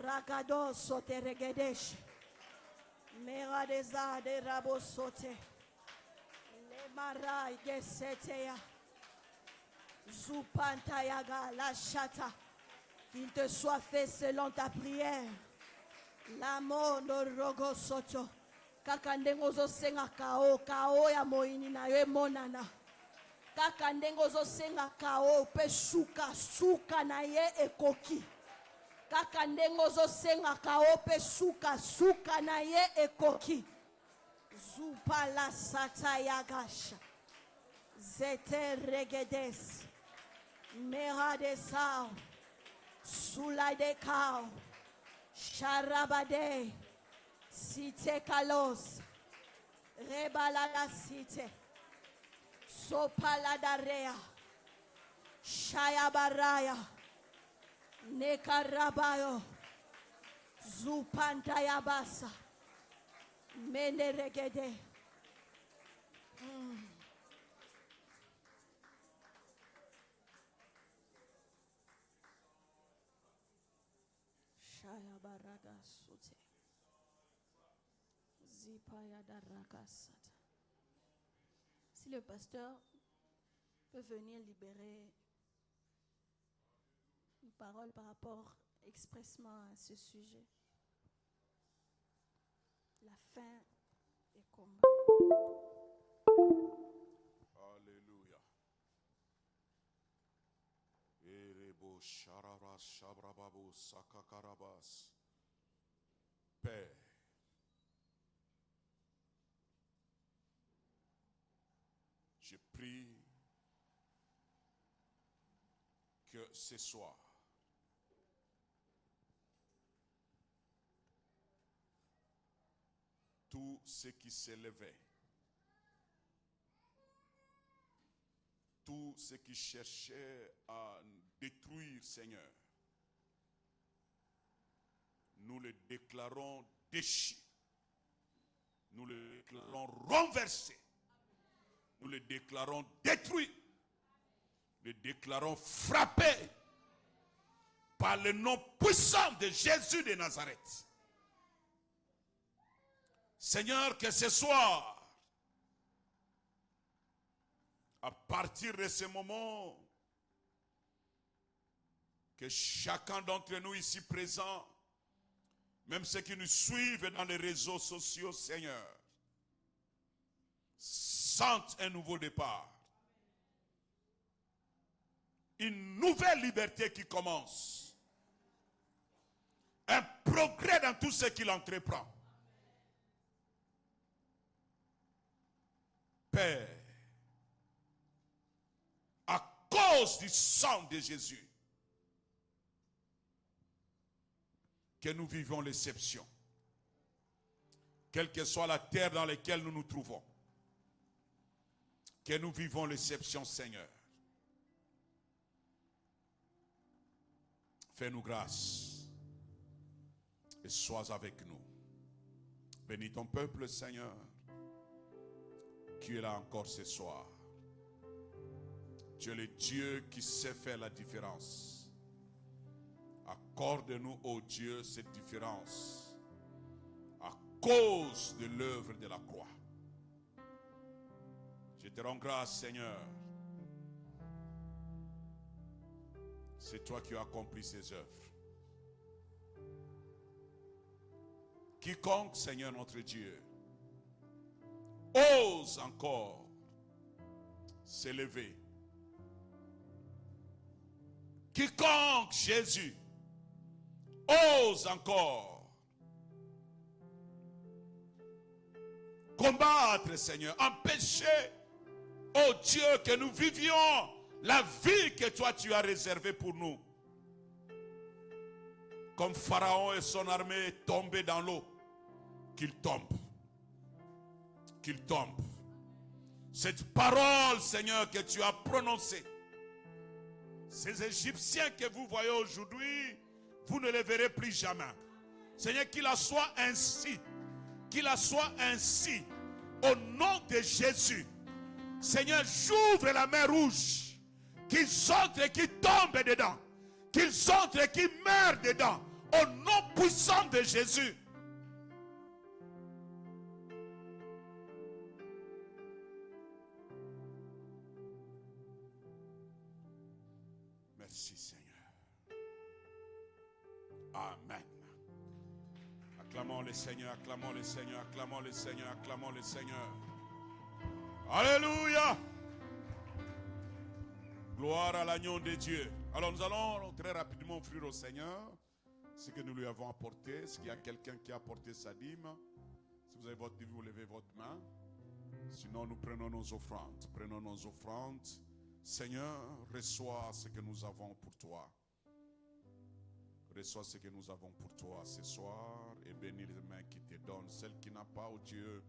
Ragadoso te regedesh. Meradeza de rabosote. Le marai geseteya. Zupantayaga la chata. Qu'il te soit fait selon ta prière. L'amo no rogo soto. Kakandengo zo senga kao. Kao ya moini na ye monana. Kakandengo zo senga kao. Pe suka. Suka na ye ekoki. Kakandengo zo senga kao. Pe suka. Suka na ye ekoki. Zupa la sata yagasha. Zete regedes. Mera de sao. Sula de kao. Sharabade. Site kalos. Rebala la site. Sopala darea. Shayabaraya. Nekarabayo. Zupantayabasa. Meneregede. Shaya baraga sote. Zipaya daraka sata. Si le pasteur peut venir libérer une parole par rapport expressement à ce sujet. La fin des combats. Alléluia. Erebo sharara shabrababo sakakarabas. Père, je prie que ce soir, tout ce qui s'élevait, tout ce qui cherchait à détruire, Seigneur, nous le déclarons déchiré. Nous le déclarons renversé. Nous le déclarons détruit. Nous le déclarons frappé par le nom puissant de Jésus de Nazareth. Seigneur, que ce soir, à partir de ce moment, que chacun d'entre nous ici présents, même ceux qui nous suivent dans les réseaux sociaux, Seigneur, sentent un nouveau départ. Une nouvelle liberté qui commence. Un progrès dans tout ce qu'il entreprend. Père, à cause du sang de Jésus, que nous vivons l'exception. Quelle que soit la terre dans laquelle nous nous trouvons. Que nous vivons l'exception, Seigneur. Fais-nous grâce. Et sois avec nous. Bénis ton peuple, Seigneur, qui est là encore ce soir. Tu es le Dieu qui sait faire la différence. Accorde-nous, ô Dieu, cette différence à cause de l'œuvre de la croix. Je te rends grâce, Seigneur. C'est toi qui as accompli ces œuvres. Quiconque, Seigneur notre Dieu, ose encore s'élever. Quiconque, Jésus, ose encore combattre, Seigneur, empêcher, oh Dieu, que nous vivions la vie que toi tu as réservée pour nous. Comme Pharaon et son armée tombaient dans l'eau, qu'il tombe. Qu'il tombe. Cette parole, Seigneur, que tu as prononcée, ces Égyptiens que vous voyez aujourd'hui, vous ne les verrez plus jamais. Seigneur, qu'il en soit ainsi. Qu'il en soit ainsi. Au nom de Jésus. Seigneur, j'ouvre la mer rouge. Qu'ils entrent et qu'ils tombent dedans. Qu'ils entrent et qu'ils meurent dedans. Au nom puissant de Jésus. Merci, Seigneur. Amen. Acclamons le Seigneur, acclamons le Seigneur, acclamons le Seigneur, acclamons le Seigneur. Alléluia. Gloire à l'agneau de Dieu. Alors nous allons très rapidement offrir au Seigneur ce que nous lui avons apporté. Est-ce qu'il y a quelqu'un qui a apporté sa dîme? Si vous avez votre dîme, vous levez votre main. Sinon, nous prenons nos offrandes. Prenons nos offrandes. Seigneur, reçois ce que nous avons pour toi. Reçois ce que nous avons pour toi ce soir et bénis les mains qui te donnent. Celle qui n'a pas, oh Dieu,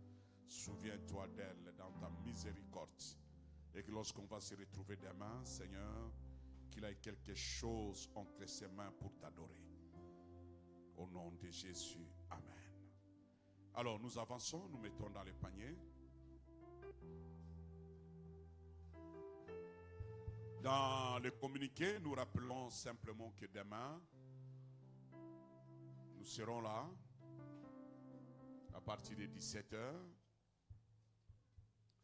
souviens-toi d'elle dans ta miséricorde. Et que lorsqu'on va se retrouver demain, Seigneur, qu'il ait quelque chose entre ses mains pour t'adorer. Au nom de Jésus, amen. Alors nous avançons, nous mettons dans les paniers. Dans le communiqué, nous rappelons simplement que demain, nous serons là à partir de 17h.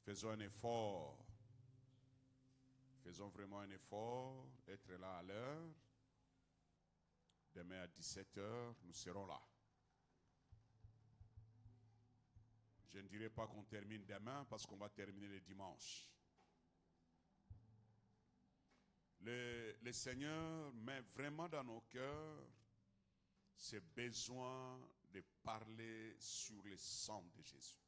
Faisons un effort. Faisons vraiment un effort, être là à l'heure. Demain à 17h, nous serons là. Je ne dirai pas qu'on termine demain parce qu'on va terminer le dimanche. Le Seigneur met vraiment dans nos cœurs ce besoin de parler sur le sang de Jésus.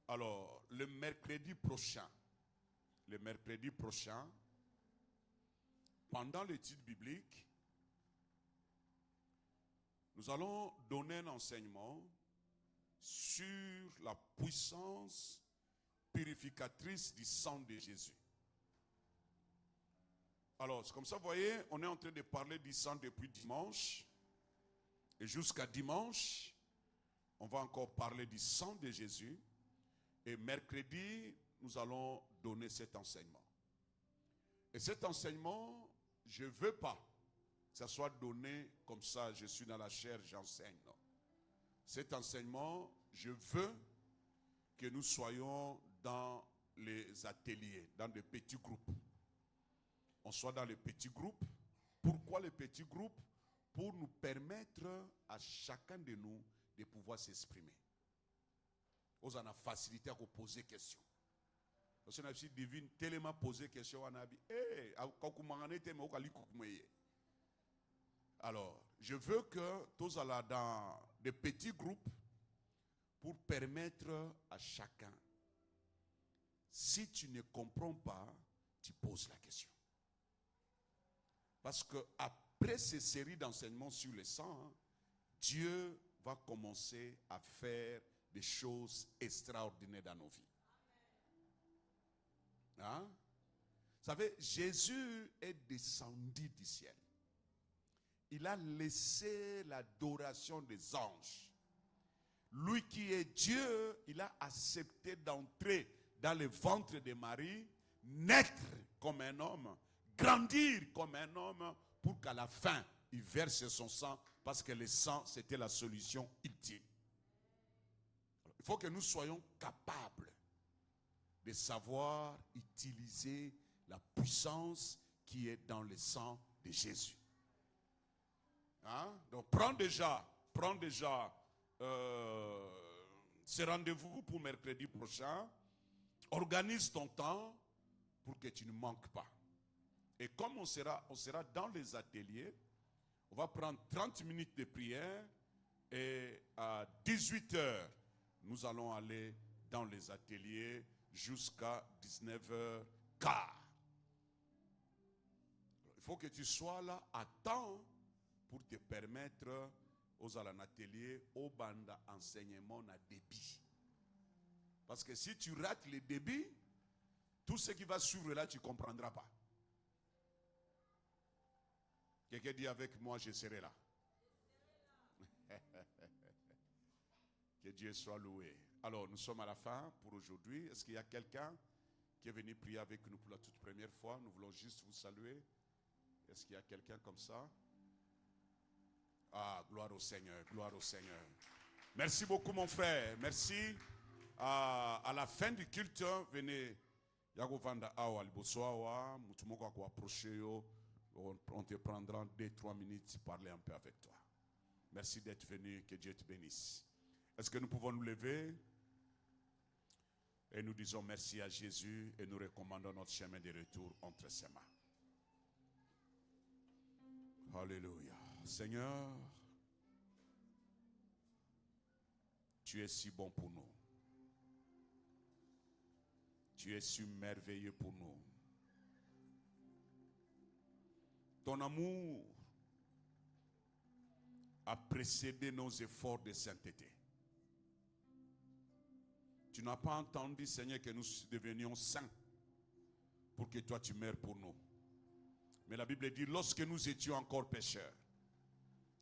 Alors, le mercredi prochain, pendant l'étude biblique, nous allons donner un enseignement sur la puissance purificatrice du sang de Jésus. Alors, c'est comme ça, vous voyez, on est en train de parler du sang depuis dimanche. Et jusqu'à dimanche, on va encore parler du sang de Jésus. Et mercredi, nous allons donner cet enseignement. Et cet enseignement, je ne veux pas que ça soit donné comme ça, je suis dans la chair, j'enseigne. Non. Cet enseignement, je veux que nous soyons dans les ateliers, dans des petits groupes. On soit dans les petits groupes. Pourquoi les petits groupes? Pour nous permettre à chacun de nous de pouvoir s'exprimer. Vous en avez facilité à vous poser des questions. Parce que nous avons divine tellement posé des questions. Alors, je veux que tous allez dans des petits groupes pour permettre à chacun. Si tu ne comprends pas, tu poses la question. Parce que après ces séries d'enseignements sur le sang, Dieu va commencer à faire des choses extraordinaires dans nos vies. Hein? Vous savez, Jésus est descendu du ciel. Il a laissé l'adoration des anges. Lui qui est Dieu, il a accepté d'entrer dans le ventre de Marie, naître comme un homme, grandir comme un homme, pour qu'à la fin, il verse son sang, parce que le sang, c'était la solution ultime. Alors, il faut que nous soyons capables de savoir utiliser la puissance qui est dans le sang de Jésus. Hein? Donc prends déjà ce rendez-vous pour mercredi prochain. Organise ton temps pour que tu ne manques pas. Et comme on sera dans les ateliers, on va prendre 30 minutes de prière et à 18h, nous allons aller dans les ateliers jusqu'à 19h15. Il faut que tu sois là à temps pour te permettre aux ateliers, au banda enseignement à débit. Parce que si tu rates le débit, tout ce qui va suivre là, tu ne comprendras pas. Quelqu'un dit avec moi, je serai là. Que Dieu soit loué. Alors, nous sommes à la fin pour aujourd'hui. Est-ce qu'il y a quelqu'un qui est venu prier avec nous pour la toute première fois? Nous voulons juste vous saluer. Est-ce qu'il y a quelqu'un comme ça? Ah, gloire au Seigneur, gloire au Seigneur. Merci beaucoup mon frère, merci. À la fin du culte, venez. On te prendra 2-3 minutes pour parler un peu avec toi. Merci d'être venu, que Dieu te bénisse. Est-ce que nous pouvons nous lever et nous disons merci à Jésus et nous recommandons notre chemin de retour entre ses mains. Alléluia. Seigneur, tu es si bon pour nous. Tu es si merveilleux pour nous. Ton amour a précédé nos efforts de sainteté. Tu n'as pas entendu, Seigneur, que nous devenions saints pour que toi tu meurs pour nous. Mais la Bible dit, lorsque nous étions encore pécheurs,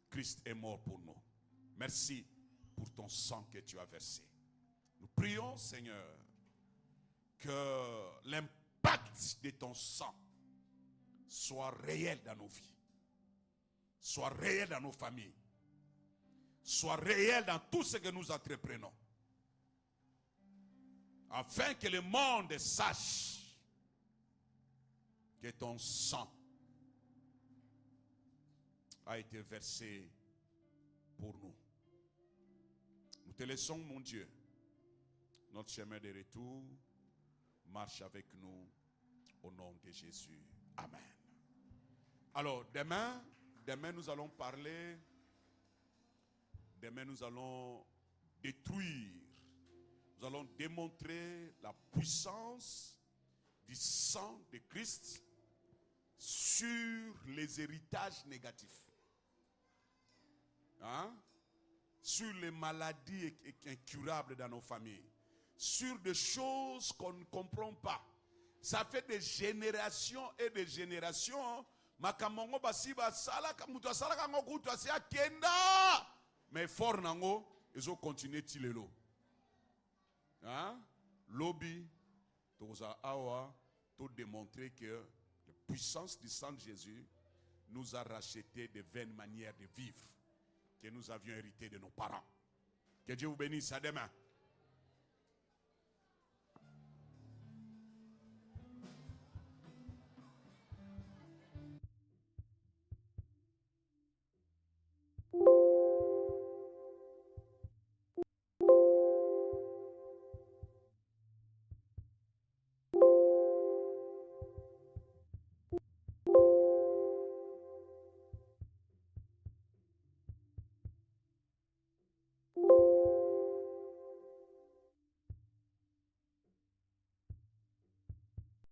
Christ est mort pour nous. Merci pour ton sang que tu as versé. Nous prions, Seigneur, que l'impact de ton sang soit réel dans nos vies, soit réel dans nos familles, soit réel dans tout ce que nous entreprenons, afin que le monde sache que ton sang a été versé pour nous. Nous te laissons, mon Dieu. Notre chemin de retour marche avec nous au nom de Jésus. Amen. Alors, demain nous allons parler, demain nous allons détruire, nous allons démontrer la puissance du sang de Christ sur les héritages négatifs. Hein? Sur les maladies incurables dans nos familles, sur des choses qu'on ne comprend pas. Ça fait des générations et des générations. Makamongo basiba sala kamuto sala kango kuto asia kenda. Mais fort nango, ils ont continué tilelo. Hein? Lobby, toza awa, tout démontrer que la puissance du sang de Jésus nous a racheté de vaines manières de vivre que nous avions hérité de nos parents. Que Dieu vous bénisse. À demain.